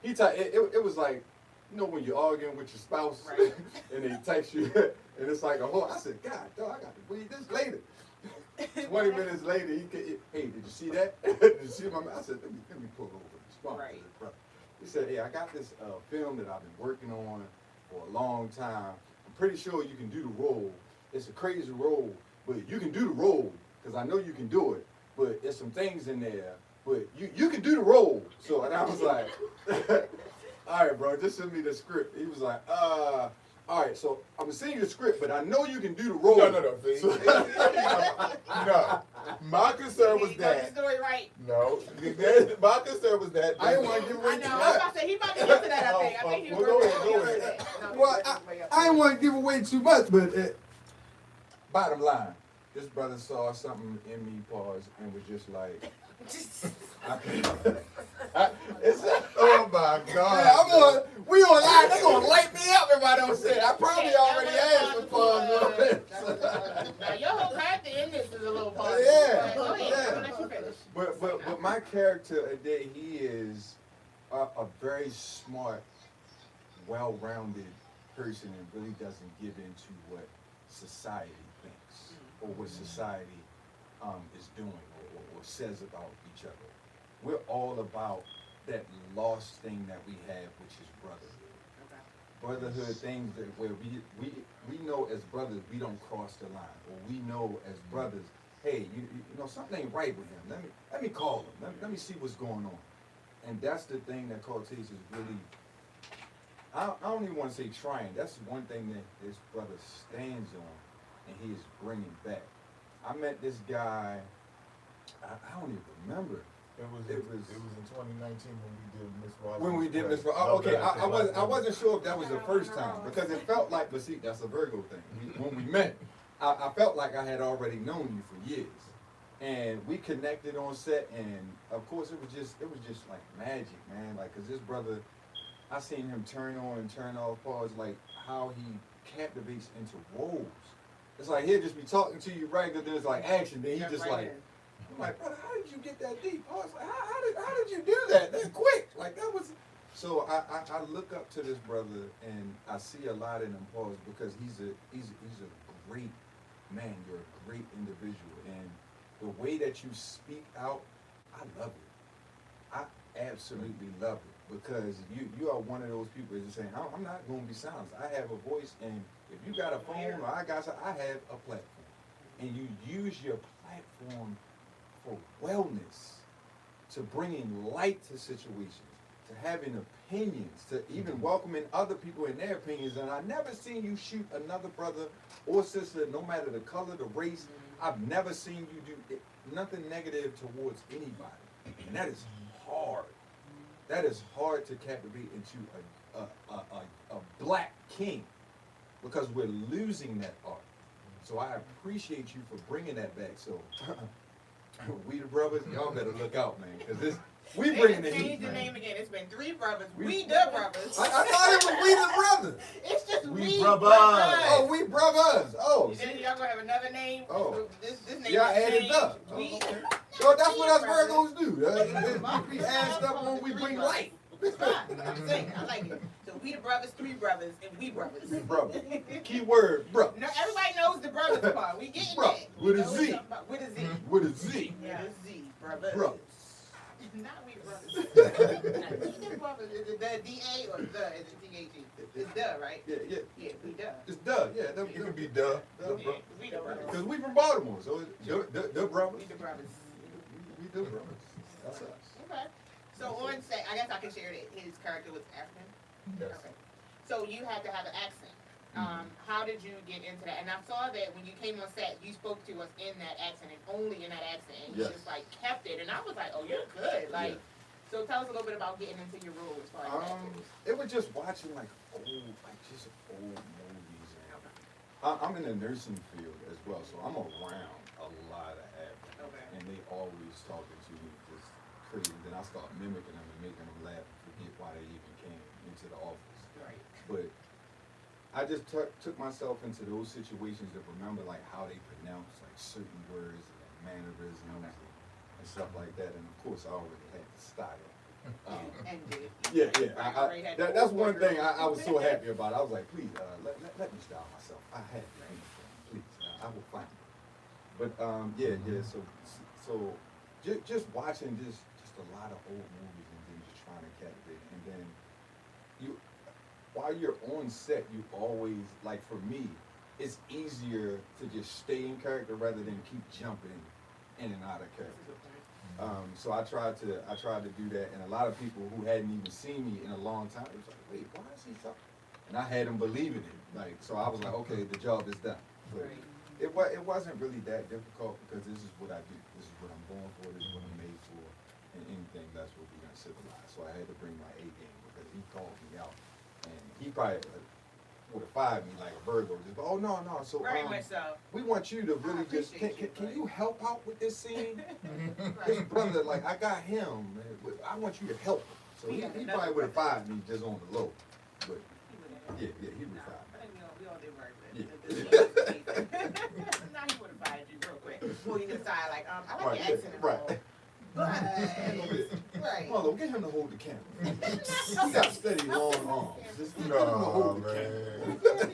it was like, you know, when you're arguing with your spouse Right. and they text you, and it's like a whole. I said, God, dog, I got to read this later. 20 minutes later, hey, did you see that? Did you see my? I said, let me pull over and respond to this brother. He said, hey, I got this film that I've been working on for a long time. I'm pretty sure you can do the role. It's a crazy role, but you can do the role because I know you can do it. But there's some things in there, but you can do the role. So, and I was like, all right, bro, just send me the script. He was like, all right, so I'm gonna send you the script, but I know you can do the role. No. See? So- No. My concern was He got the that. story right. No. My concern was that. I didn't want to give I away know. too I was much. about to say he about to get to that. I think he was Well, going go to ahead. that. No, he Well, was way up I there. didn't want to give away too much, but bottom line, this brother saw something in me, pause, and was just like, Oh my God. we online, they gonna light me up if I don't say it. I probably already had some pause on this. Now your whole character in this is a little part. Yeah, Go ahead. yeah. I'll let you finish. But my character today, he is a very smart, well-rounded person and really doesn't give into what society thinks or what society is doing or says about each other. We're all about that lost thing that we have, which is brotherhood. Brotherhood things that where we know as brothers we don't cross the line, or we know as brothers, hey, you know something ain't right with him. Let me call him. Let me see what's going on. And that's the thing that Cortez is really. I don't even want to say trying. That's one thing that this brother stands on, and he is bringing back. I met this guy. I don't even remember. It was in 2019 when we did Miss Rogers. When we did Miss Rogers, okay, I wasn't sure if that was the first time because it felt like, but see, that's a Virgo thing. When we met, I felt like I had already known you for years, and we connected on set, and of course it was just like magic, man. Like, cause this brother, I seen him turn on and turn off, pause, like how he captivates into roles. It's like he'll just be talking to you regular, then it's like action, then he Yeah, just right like. there. I'm like, brother, how did you get that deep? I was like, how did you do that quick? Like that was. So I look up to this brother and I see a lot in him, pause, because he's a great man. You're a great individual, and the way that you speak out, I love it. I absolutely love it because you are one of those people that's saying, I'm not going to be silenced. I have a voice, and if you got a phone or I have a platform, and you use your platform for wellness, to bringing light to situations, to having opinions, to even welcoming other people in their opinions. And I never seen you shoot another brother or sister, no matter the color, the race. I've never seen you do nothing negative towards anybody. And that is hard. That is hard to captivate into a black king because we're losing that art. So I appreciate you for bringing that back. So we the brothers, y'all better look out, man, because we bringing the heat, Change the man. name again. It's been Three Brothers. We the Brothers. I thought it was we the brothers. It's just We We Brothers. Oh, we brothers. Oh, Then y'all gonna have another name. Oh. This name y'all is added changed. up. Oh, We. okay. So that's what us Virgos do. We add stuff when we bring light. It's fine. I'm saying, I like it. So we the brothers, Three Brothers, and we brothers. We brothers. Key word, bro. No, everybody knows the brothers part. We getting Bro, that. with a You know Z. what I'm talking about. With a Z. With a Z. Yeah, a Z. Brothers. Bro. Not we brothers. Not we the brothers. Is it the D-A or the? Is it T-H-E? It's duh, right? Yeah, yeah. Yeah, we duh. It's duh, yeah. You can be duh. Duh, Yeah, we the brothers. because we from Baltimore, so it's the brothers. We the brothers. We the brothers. That's us. Okay. So on set, I guess I can share that his character was African. Yes. Okay. So you had to have an accent. How did you get into that? And I saw that when you came on set, you spoke to us in that accent and only in that accent, and you Yes. just like kept it. And I was like, oh, you're good. Like, Yeah. so tell us a little bit about getting into your role as far as that goes. It was just watching like old movies. And I'm in the nursing field as well, so I'm around a lot of actors, Okay. and they always talking to me just crazy. Then I start mimicking them and making them laugh and forget why they even came into the office. Right. But I just took myself into those situations to remember like how they pronounce like certain words and mannerisms and stuff like that. And of course, I already had the style. And did. Yeah, yeah. Right, already had the That's whole one thing wardrobe. I was so happy about. I was like, please, let me style myself. I have anything, please. I will find it. But yeah. So just watching just a lot of old movies and then just trying to captivate. And then while you're on set, you always like for me, it's easier to just stay in character rather than keep jumping in and out of character. So I tried to do that, and a lot of people who hadn't even seen me in a long time, it was like, wait, why is he talking? And I had them believing it, like, so I was like, okay, the job is done. But it wasn't really that difficult because this is what I do. This is what I'm born for. This is what I'm made for, and anything that's what we're gonna civilize. So I had to bring my A game because he called me out, and he probably would have fired me like a Virgo. Just, oh no. So Very much so. we want you to really just can you help out with this scene? His brother, like I got him. I want you to help him. So he probably would have fired me just on the low. But yeah, he would have fired me. I think we all did work with Yeah. Now he would have fired you real quick. Well, you decide like, I like Right, your accent. right. But right. Hold on, get him to hold the camera. He got steady long arms. Just get him to hold the camera. That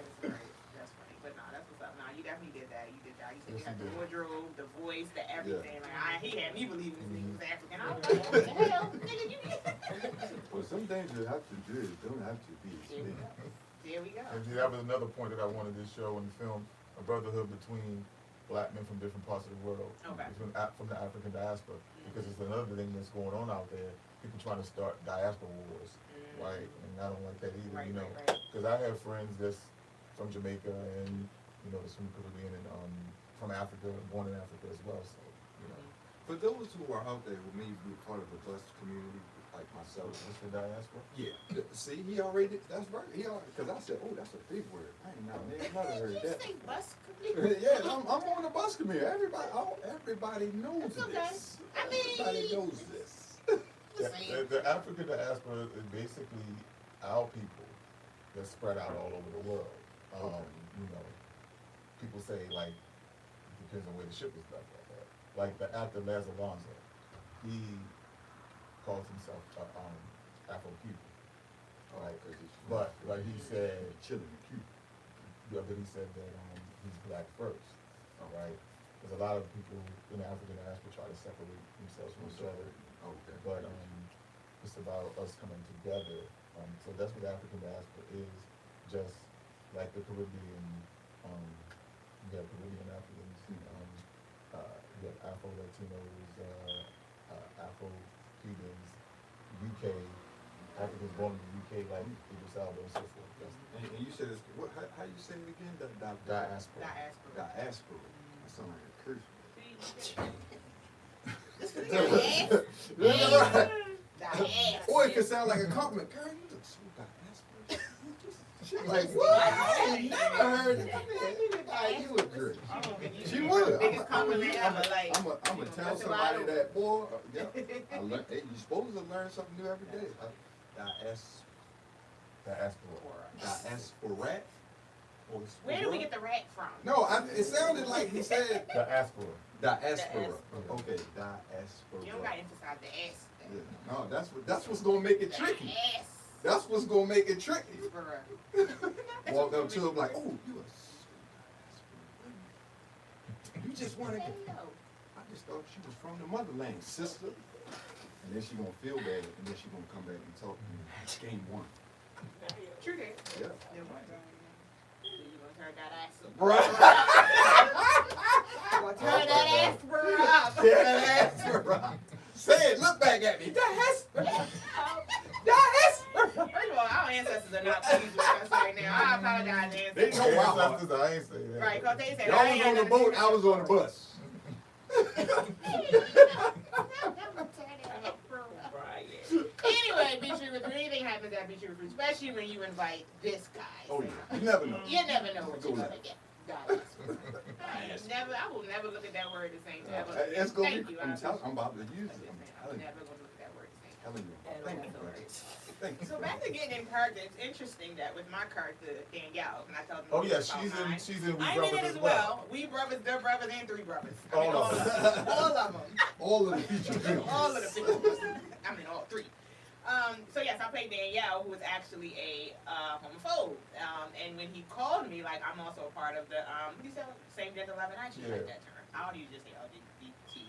is great. That's funny. But no, that's what's up. Nah, you definitely did that. You did that. You said you had the wardrobe, the voice, the everything. Like he had me believing this nigga was African. I was like, what the hell? Nigga, you Well, some things you have to do don't have to be explained. There we go. And see, that was another point that I wanted to show in the film, a brotherhood between black men from different parts of the world, Okay. from the African diaspora, because it's another thing that's going on out there, people trying to start diaspora wars, right? And I don't like that either, Right, you know, right. because I have friends that's from Jamaica and, you know, that's from the Caribbean and from Africa, born in Africa as well, so, you know. For those who are out there who may be part of the bus community, like myself, What's the diaspora? yeah. See, he already, that's right. Because I said, oh, that's a big word. I ain't never heard Did that. you say bus community? Yeah, I'm on the bus community. Everybody knows It's okay. this. I mean, Everybody knows this. The African diaspora is basically our people that's spread out all over the world. You know, people say like, depends on where the ship is left at. Like the actor Laz Alonso, he calls himself Afro-Cuban. Right? But like he said, Chilling in Cuba. yeah, but he said that he's black first. Right? Because a lot of people in the African diaspora try to separate themselves from each other. Okay. But it's about us coming together. So that's what the African diaspora is. Just like the Caribbean, you have Caribbean Africans, you have Afro Latinos, Afro Cubans, UK, Africans born in the UK, like Idris Elba and so forth. That's And you said it's, how you say it again? diaspora. Diaspora. Diaspora. That sounds like a curse. Diaspora. Or it could sound like a compliment. Girl, you look so diaspora. She's like, what? I ain't never heard it. You look good. She would. Biggest compliment ever, like, I'm gonna tell somebody that, boy. Yeah, I learned. Hey, you supposed to learn something new every day. Diaspora. Where do we get the rat from? No, it sounded like he said Diaspora. diaspora. Okay, diaspora. You don't gotta emphasize the S. Yeah. No, that's what's gonna make it tricky. The S. That's what's gonna make it tricky. Diaspora. Walk up to him like, oh, you a you just wanna get. I just thought she was from the motherland, sister. And then she gonna feel bad, and then she gonna come back and talk to me. Game one. True that. Yeah. You gonna turn that ass up. Right. You gonna turn that ass up. Yeah, that's right. Say it, look back at me. That's First of all, our ancestors are not pleased with us right now. I apologize, They ancestors. know wow. I ain't say that. Right, cause they said Y'all was on the boat, I was on the bus. Anyway, be sure if anything happens at Be Sure Fruit, especially when you invite this guy. Oh yeah, you never know. You never know what Go you're with gonna get. I will never look at that word the same time. It's gonna Thank be. you. I'm about to use it. I'm never gonna look at that word the same time. Telling you. Thank you. Thank you. So back to getting in character, it's interesting that with my character, Danielle, and I told them Oh yeah, about she's in. mine. She's in. We I'm in Brothers it as well. We brothers, their brothers, and three brothers. I mean, All of them. All of them. All of the feature films. All of the people. I mean, all three. So yes, I played Danielle, who was actually a homophobe. And when he called me, like, I'm also a part of the, what do you say, same gender love, and I actually like that term. How do you just say LGBTQ?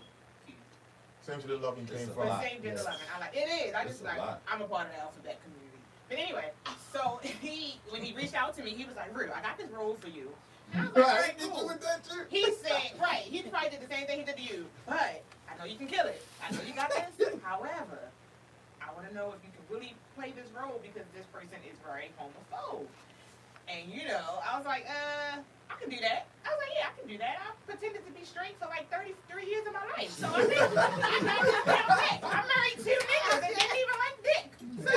Same to the love you came It's a from. But same gender Yes. loving. I like it is. I It's just a like lot. I'm a part of the alphabet community. But anyway, so when he reached out to me, he was like, Rue, I got this role for you. And I was like, all Right? right, Did you cool. with that too? He said, right, he probably did the same thing he did to you, but I know you can kill it. I know you got this. However, I want to know if you can really play this role because this person is very homophobe. And you know, I was like, I can do that. I was like, yeah, I can do that. I pretended to be straight for like 33 years of my life. So I think I got this down pat. I married 2 niggas and didn't even like dick. So,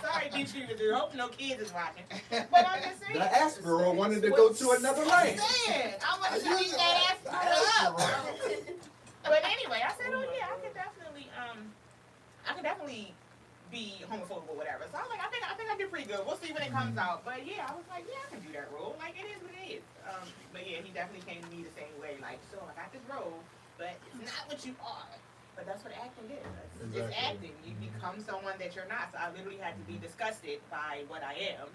sorry, bitch, you do. Hope no kids is watching. But I'm just saying. The Aspero wanted to go to another lane. Saying, I want to eat that ass up. But anyway, I said, oh yeah, I can definitely be homophobic or whatever. So I was like, I think I did pretty good. We'll see when it comes out. But yeah, I was like, yeah, I can do that role. Like it is what it is. But yeah, he definitely came to me the same way. Like, so I got this role, but it's not what you are. But that's what acting is. It's Exactly. acting. You become someone that you're not. So I literally had to be disgusted by what I am.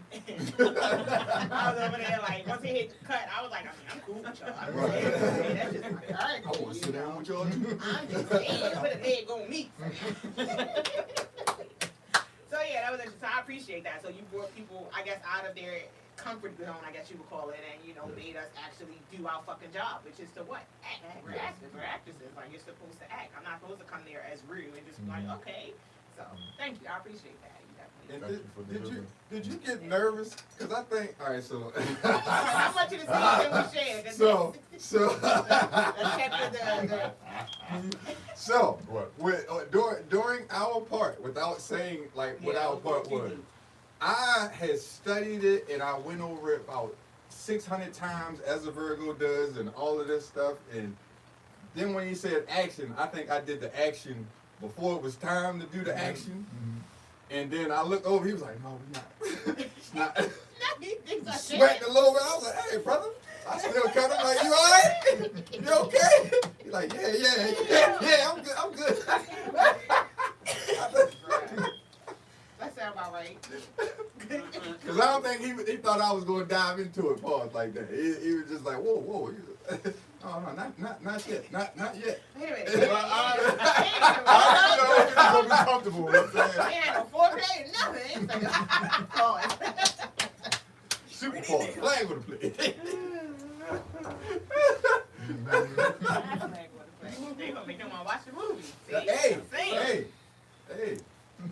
I was over there like, once it hit cut, I was like, I mean, I'm cool with y'all. I'm Right. saying, that's just my I character. want to you sit know? down with y'all too. I'm just saying, put a leg on me. So yeah, that was interesting. So I appreciate that. So you brought people, I guess, out of their comfort zone, I guess you would call it, and you know, made us actually do our fucking job, which is to what? Act. We're actors. We're actresses. Like you're supposed to act. I'm not supposed to come there as rude and just be like, okay. So thank you. I appreciate that. You definitely. And Thank you for delivering. did you get nervous? Cause I think, all right, so. How much of the scene can we share? That's So. Let's check the So, What? during our part, without saying like what Yeah, our part was, I had studied it and I went over it about 600 times as a Virgo does and all of this stuff. And then when he said action, I think I did the action before it was time to do the action. And then I looked over, he was like, no, we're not. It's not. Sweating a little bit. I was like, hey, brother. I still coming. Like, you alright? You okay? He's like, yeah, I'm good. That sound about right. Because I don't think he thought I was going to dive into it, pause like that. He was just like, whoa. Oh, no, not yet. Not yet. Wait a minute. I know it's gonna be comfortable. You know what I'm saying? Ain't no foreplay, nothing. It's like, pause. Super pause. Flag with a play. They gonna make them wanna watch the movie. See? Hey.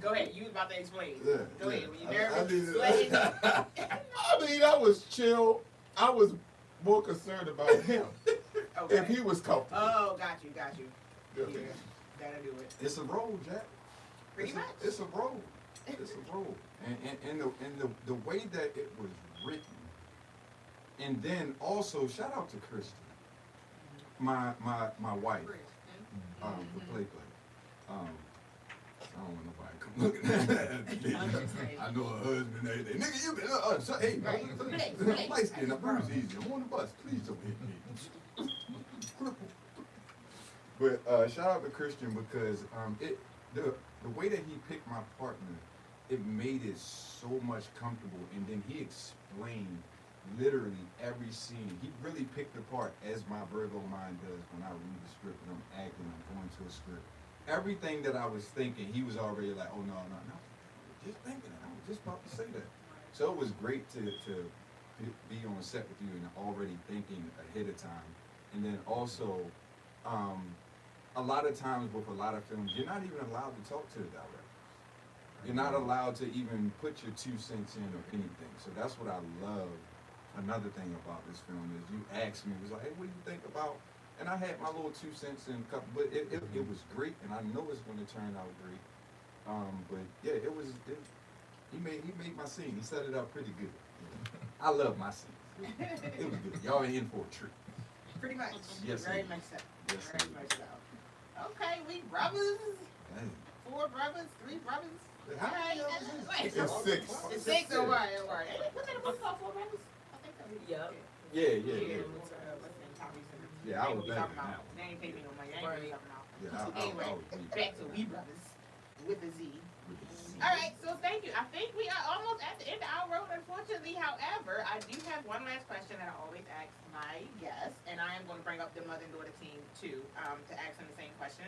Go ahead. You was about to explain. Yeah, Go ahead. yeah. Were you I nervous? mean- Sweating? I mean, I was chill. I was more concerned about him. Okay. If he was comfortable. Oh, got you. Yeah. Yeah, that'll do it. It's a roll, Jack. Pretty much. It's a roll. It's a roll. And the way that it was written. And then also, shout out to Kristen. My wife. The play. I don't want nobody come looking at me. I know her husband and everything. Nigga, you been, so, hey, Right. light skin, I bruise easy. I'm on the bus. Please don't hit me. But shout out to Christian because the way that he picked my partner, it made it so much comfortable. And then he explained literally every scene. He really picked the part as my Virgo mind does when I read the script and I'm acting, I'm going to a script. Everything that I was thinking, he was already like, oh no. just thinking it. I was just about to say that. So it was great to be on set with you and already thinking ahead of time. And then also, a lot of times with a lot of films, you're not even allowed to talk to the director. You're not allowed to even put your 2 cents in or anything. So that's what I love. Another thing about this film is you asked me, it was like, hey, what do you think about? And I had my little 2 cents in a couple, but it was great, and I know it's going to turn out great. But yeah, he made my scene. He set it up pretty good. I love my scenes. It was good. Y'all in for a treat. Pretty much. Yes, Very indeed. much so. Yes, Very indeed. much so. Okay, we brothers. Hey. 4 brothers, 3 brothers. How All right, many of us is- It's 6. It's 6 or what? What's that about 4 brothers? I think that was. Yep. Yeah. Yeah, I was They better talking than about. that. They ain't pay me no money. They ain't really talking about. Yeah, Anyway, I was way back to We Brothers with a Z. with the C. All right, so thank you. I think we are almost at the end of our road, unfortunately. However, I do have one last question that I always ask my guests, and I am going to bring up the mother and daughter team too, to ask them the same question.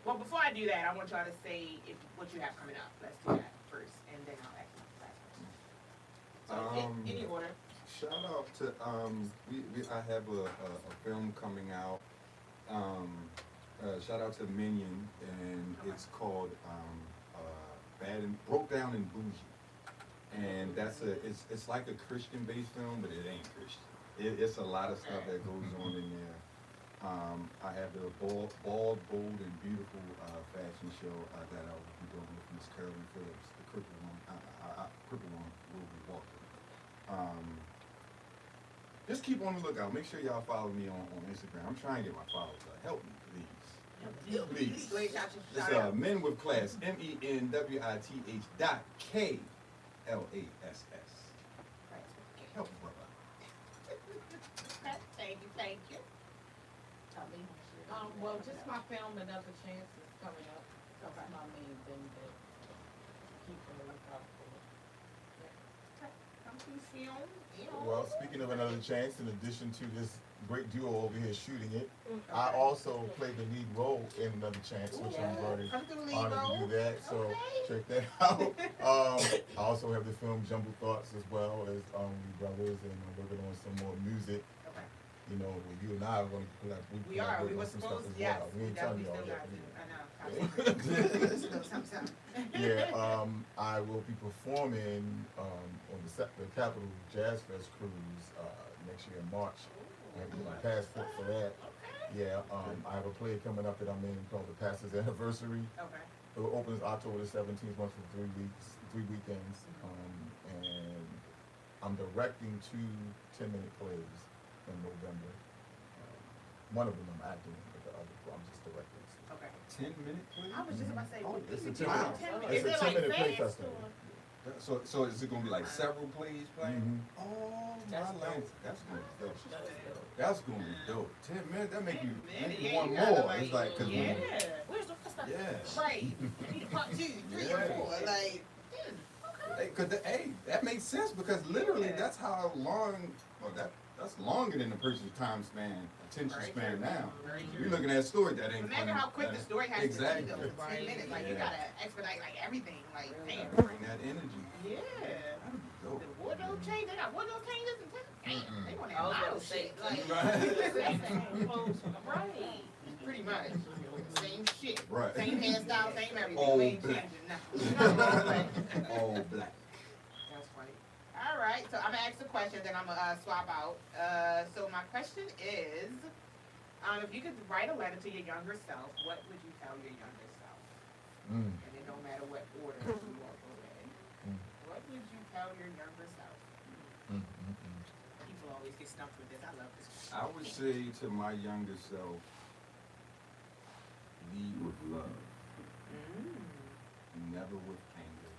Well, before I do that, I want y'all to say what you have coming up. Let's do that first, and then I'll ask you the last question. So, any order. Shout out to I have a film coming out. Shout out to Minion, and it's called Broke Down and Bougie, and it's like a Christian based film, but it ain't Christian. It's a lot of stuff that goes on in there. I have the Bald, Bold, and Beautiful fashion show that I will be doing with Miss Carolyn Phillips, the crippled one will be walking. Just keep on the lookout. Make sure y'all follow me on Instagram. I'm trying to get my followers up. Help me, please. Please. Go ahead, shout It's shout out. Men with Class, MENWITH.KLASS. Help me, brother. Thank you. Well, just my film, Another Chance is coming up. That's Okay. my main thing that keep on the lookout for. Come to film. Well, speaking of Another Chance, in addition to this great duo over here shooting it, I also played the lead role in Another Chance, which I'm very Come through, honored to Lebo. do that. So Okay. check that out. I also have the film Jumble Thoughts as well as We Brothers, and I'm working on some more music. Okay. You know, you and I are going to We are. We were some stuff supposed. as Yes. well. We ain't telling definitely you all still that. got to. I know. Still something. Yeah, I will be performing on the Capital Jazz Fest cruise next year in March. I have my passport for that. Yeah, I have a play coming up that I'm in called The Pastor's Anniversary. Okay. It opens October the 17th, runs for 3 weeks, 3 weekends. And I'm directing 2 10-minute plays in November. One of them I'm acting in, but the other I'm just directing. Okay. 10-minute play? I was just about to say. Oh, what it's you a do 10-minute in 10 minutes? it's a Is it like 10-minute play fast festival. or- So is it gonna be like several plays playing? Mhm. Oh, That's my life. That's gonna be dope. That's dope. That's gonna be dope. 10 minutes, that make you Yeah, want you gotta, more. like, It's like, cause yeah. Where's the rest of yeah. Right. I need a part 2, 3, Yeah. or 4. Like. Hey, that makes sense because literally Yeah. that's how long, well, that's longer than the person's time span, attention Very span true. now. Very true. You're looking at a story that ain't Imagine funny. how quick the story has Exactly. to be though. 10 minutes. Like you Yeah. gotta expedite like everything. Like damn. Bring that energy. Yeah. That'd be dope. The wardrobe change. They got wardrobe changes and damn. They want I that was model gonna say, shit. Like Right. pretty much. Same shit. Right. Same hairstyle. Same everything. All We ain't black. changing nothing. All black. That's funny. All right, so I'm gonna ask a question, then I'm gonna swap out. So my question is, if you could write a letter to your younger self, what would you tell your younger self? Mm. And it don't matter what order you walk away. Mm. What would you tell your younger self? Mm, mm, mm. People always get stumped with this. I love this question. I would say to my younger self, lead with love, never with anger.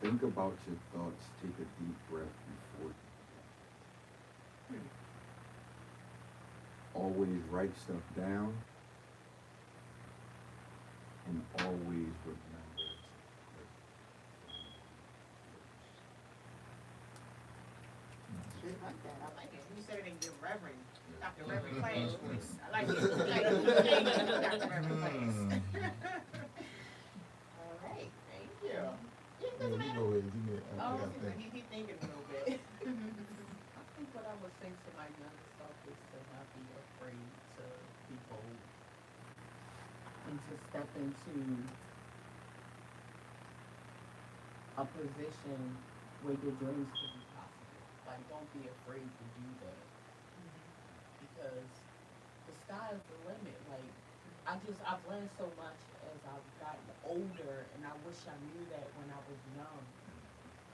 Think about your thoughts, take a deep breath before you begin. Always write stuff down, and always remember to pray Shit like that. I like it. You said it in your Reverend, Dr. Reverend Clash voice. I like it. I like it. Dr. Reverend Clash. doesn't you matter. go ahead. Give me. I Oh, gotta think. he's thinking a little bit. I think what I would say to my younger self is to not be afraid to be bold and to step into a position where your dreams can be possible. Like, don't be afraid to do that because the sky is the limit. Like, I've learned so much as I've gotten older, and I wish I knew that when I was young.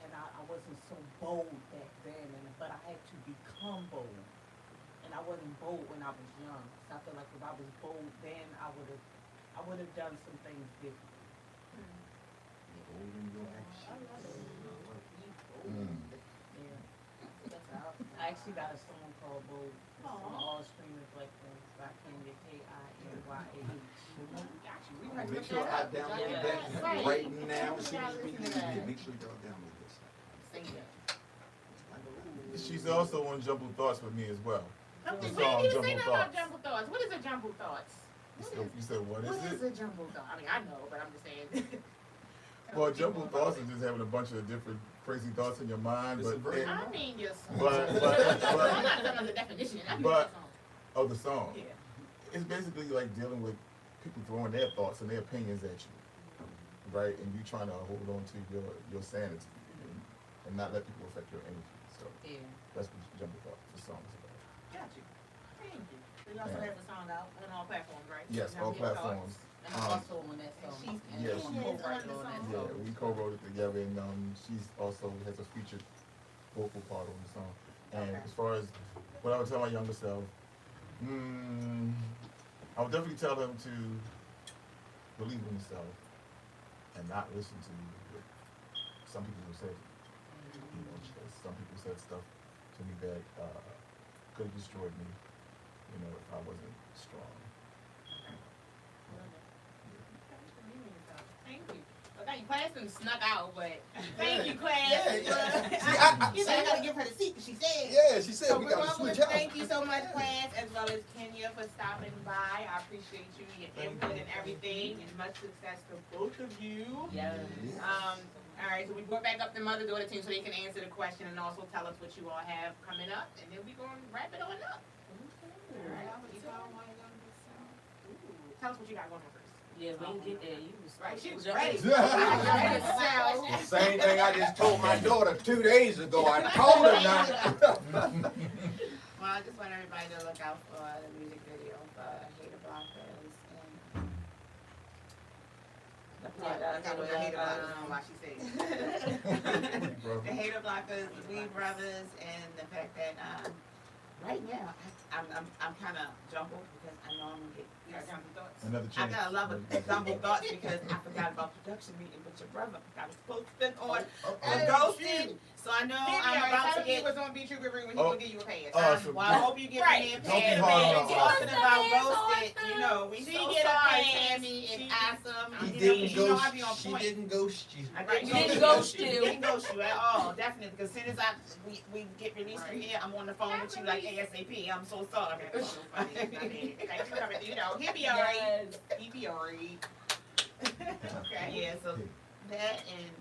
And I wasn't so bold back then, but I had to become bold. And I wasn't bold when I was young. So I feel like if I was bold then, I would have done some things different. Bold in your actions. Mm. That's how I actually got a song called Bold. It's Aw. on All Streaming platforms by Kenya Kinyah. Got you. We might Make look sure that I up. download Yeah. that Right. right now. As soon Yeah, as we listen leave to that. here, make sure y'all download this. Sing that. She's also on Jumbled Thoughts with me as well. Okay, The we song didn't even say Jumbled nothing about Thoughts. jumbled thoughts. What is a jumbled thoughts? You said what is it? a jumbled thought? I mean, I know, but I'm just saying. Well, jumbled thoughts is just having a bunch of different crazy thoughts in your mind, It's a but version. I mean, just. But- I'm not telling the definition. I'm but- just saying. of the song, Yeah. it's basically like dealing with people throwing their thoughts and their opinions at you, right? And you trying to hold on to your sanity and not let people affect your energy. So Yeah. that's what Jumbled Thoughts, the song is about. Got you. Thank you. So you also Yeah. have the song out on all platforms, right? Yes, all Jumbled Thoughts. platforms. And I'm also on that song. she's- And yeah, I'm she- co-writing on the on that song. Yeah, song. we co-wrote it together, and she's also has a featured vocal part on the song. And Okay. as far as what I would tell my younger self, I would definitely tell him to believe in himself and not listen to what some people have said. You know, because some people said stuff to me that could have destroyed me. You know, if I wasn't strong. Thank you. Okay, class done snuck out, but thank you, class. Yeah, yeah. But See, I- you said I gotta give her the seat that she said. Yeah, she said So we we gotta want to switch out. thank you so much, class, as well as Kenya for stopping by. I appreciate you, your input and everything, and much success to both of you. Yes. All right, so we brought back up the mother-daughter team so they can answer the question and also tell us what you all have coming up, and then we're gonna wrap it on up. All right, tell us what you got going on first. Yeah, we didn't get there. You was Right, she was jump ready. in. The same thing I just told my daughter 2 days ago. I told her not. Well, I just want everybody to look out for the music video for Hater Blockers and I got what the hater blockers on while she said. the Hater Blockers, the Weed Brothers, and the fact that right now I'm kind of jumbled because I know I'm gonna get. You got some thoughts? Another I chance. got a lot of jumbled thoughts because I forgot about production meeting with your brother. I was supposed to been on Ghosted, so I know I'm about to get. was on Beach River when he Oh. gonna give you a pass. Awesome. Well, I hope you get Right. me a Don't be pass. hard on Man, us. talking about Awesome. roasted, you know, we She so get a sorry, pass. Tammy and She- Awesome. He You know, didn't you know I ghost. be on She point. didn't ghost you. I Right. Didn't ghost you. Didn't ghost you at all, definitely. Because as soon as we get released from here, I'm on the phone with you like ASAP. I'm so sorry. Thanks for coming. You know, he'll be alright. Yes. He'll be alright. Okay. Yeah, so that and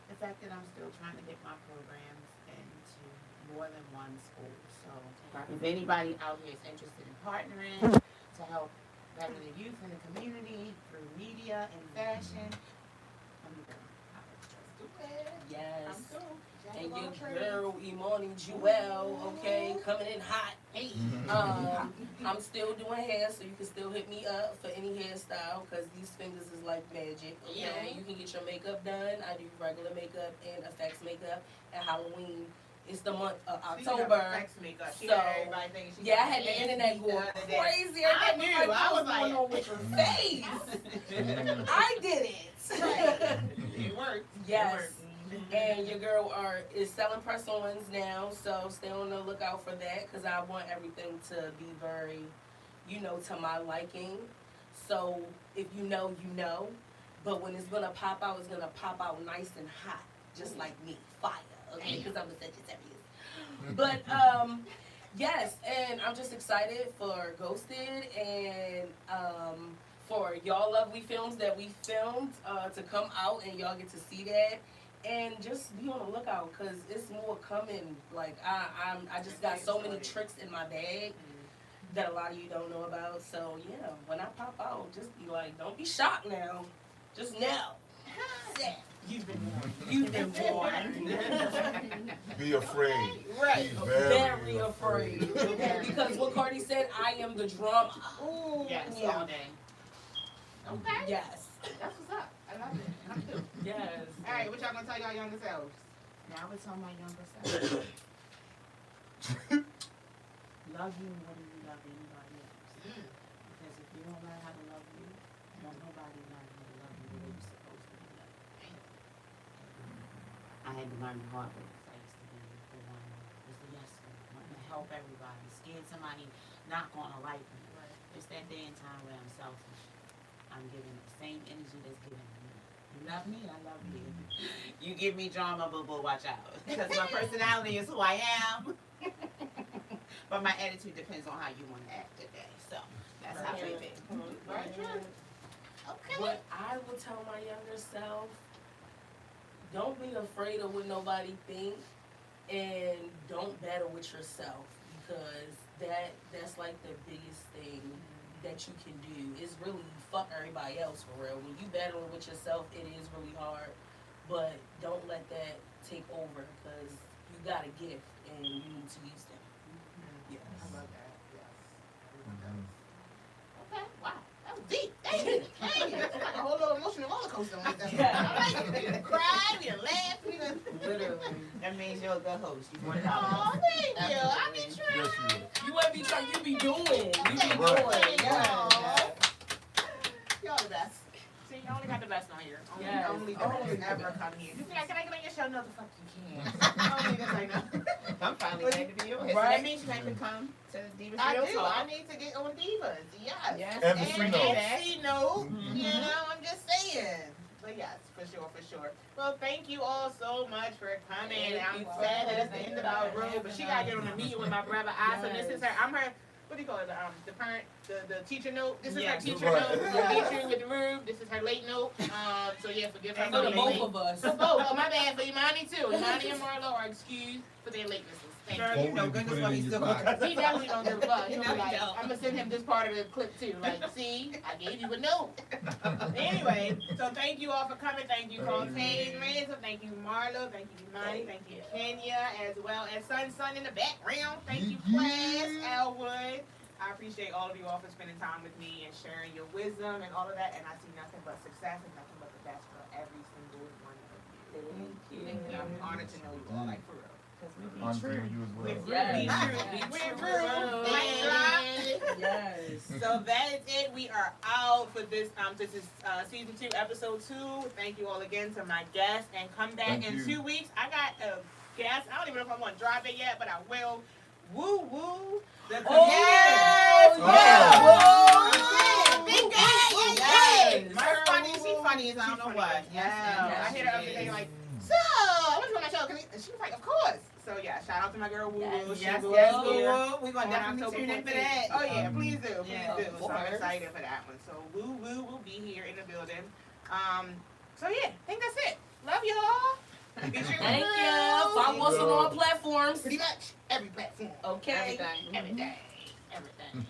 the fact that I'm still trying to get my programs into more than one school. So if anybody out here is interested in partnering to help better the youth in the community through media and fashion, I'm good. Let's do it. Yes. I'm cool. And your girl Imani Jewel, okay, coming in hot. Hey. I'm still doing hair, so you can still hit me up for any hairstyle, cause these fingers is like magic. Okay, Yeah. you can get your makeup done. I do regular makeup and effects makeup. And Halloween is the month of October. So, yeah, I had the internet going crazy. I was knew. like, I was what's going like- on with your face? I did it. It worked. Yes. And your girl is selling press-ons now, so stay on the lookout for that, because I want everything to be very, to my liking. So if you know, you know. But when it's going to pop out, it's going to pop out nice and hot, just like me. Fire, okay? Because I'm a Sagittarius. But, yes, and I'm just excited for Ghosted and for y'all lovely films that we filmed to come out, and y'all get to see that. and just be on the lookout because it's more coming. Like I just got so many tricks in my bag that a lot of you don't know about. So yeah, when I pop out, just be like, don't be shocked now. Just know. You've been warned. You've been warned. Be afraid. Right. Be Very afraid. Okay. Because what Cardi said, I am the drama. Ooh, yes, Yeah. all day. Okay. Yes. That's what's up. I love it. I'm too. Yes. All right, what y'all gonna tell y'all younger selves? Now it's on my younger self. Love you more than you love anybody else. Because if you don't learn how to love you, won't nobody learn how to love you the way you're supposed to be loved. I had to learn the hard way because I used to be the one who was the yes girl, wanting to help everybody, scared somebody not gonna like me. It's that day and time where I'm selfish. I'm giving the same energy that's given me. You love me, I love you. You give me drama, boo boo, watch out. Because my personality is who I am. But my attitude depends on how you want to act today. So that's how we be. Very true. Okay. What I would tell my younger self, don't be afraid of what nobody think, and don't battle with yourself, because that's like the biggest thing that you can do. Is really fuck everybody else for real. When you battling with yourself, it is really hard, but don't let that take over, because you got a gift and you need to use them. Yes. I love that. Yes. Okay. Wow. That was deep. Thank you. Thank you. It's like a whole little emotional roller coaster on that. Yeah. I like it. We done cried, we done laughed, we done. Literally. That means you're a good host. You want it Oh, thank you. I be trying. Yes, you will. You ain't be trying, you be doing. You be Thank doing. you. Yes. Y'all the best. See, you only got the best on here. Only, Yes. only the Only best the ever best. come here. You be like, can I get on your show? No, the fuck you can't. Only this I know. I'm finally glad to be yours. So Right. that means you have to come to Divas I Real do. Talk. I need to get on Divas. Yes. Yes. And the C-Note. C-Note. Mhm. You know, I'm just saying. But yes, for sure, for sure. Well, thank you all so much for coming. Thank I'm you sad for that it's the end of our road, but she gotta get on a meeting with my brother. So this is her. I'm her. What do you call it? The parent, the teacher note. This is Yes. her teacher Right. note. Yes. Teacher with the roof. This is her late note. So yeah, forgive her. For the for both late. of us. For both. Oh, my bad. For Imani too. Imani and Marlo are excused for their latenesses. Thank Girl, you. you know Always goodness put it what in he's your still pocket. He definitely don't give a fuck. He'll be No, he like, don't. I'm gonna send him this part of the clip too. Like, see, I gave you a note. Anyway, so thank you all for coming. Thank you, Coltain Ransom. Thank you, Marlo. Thank you, Imani. Thank you, Kenya, as well as Sun in the background. Thank you, Class, Elwood. I appreciate all of you all for spending time with me and sharing your wisdom and all of that. And I see nothing but success and nothing but the best for every single one of you. Thank you. And I'm honored to know you all, like for real. Because we be Honestly, true. you as well. We're Yes. really true. Yes. We're True. through. And Yes. so that is it. We are out for this. This is season 2, episode 2. Thank you all again to my guests, and come back Thank in you. 2 weeks. I got a guest. I don't even know if I'm going to drop it yet, but I will. Woo woo. The Yes! Woo! Big guy. Yes! My funny, she funny as I don't know She's what. funny. Yeah. I hit her up today like, so I want you on my show. And she was like, of course. So yeah, shout out to my girl Woo Woo. She Yes, will yes, be here we're going on to definitely October tune in for 14th. that. Oh yeah, please do, please Yeah, do. of So I'm course. excited for that one. So Woo Woo will be here in the building. So yeah, I think that's it. Love y'all. Thank you. Follow us on all platforms. Pretty much every platform. Okay. Everything. Everything. Everything.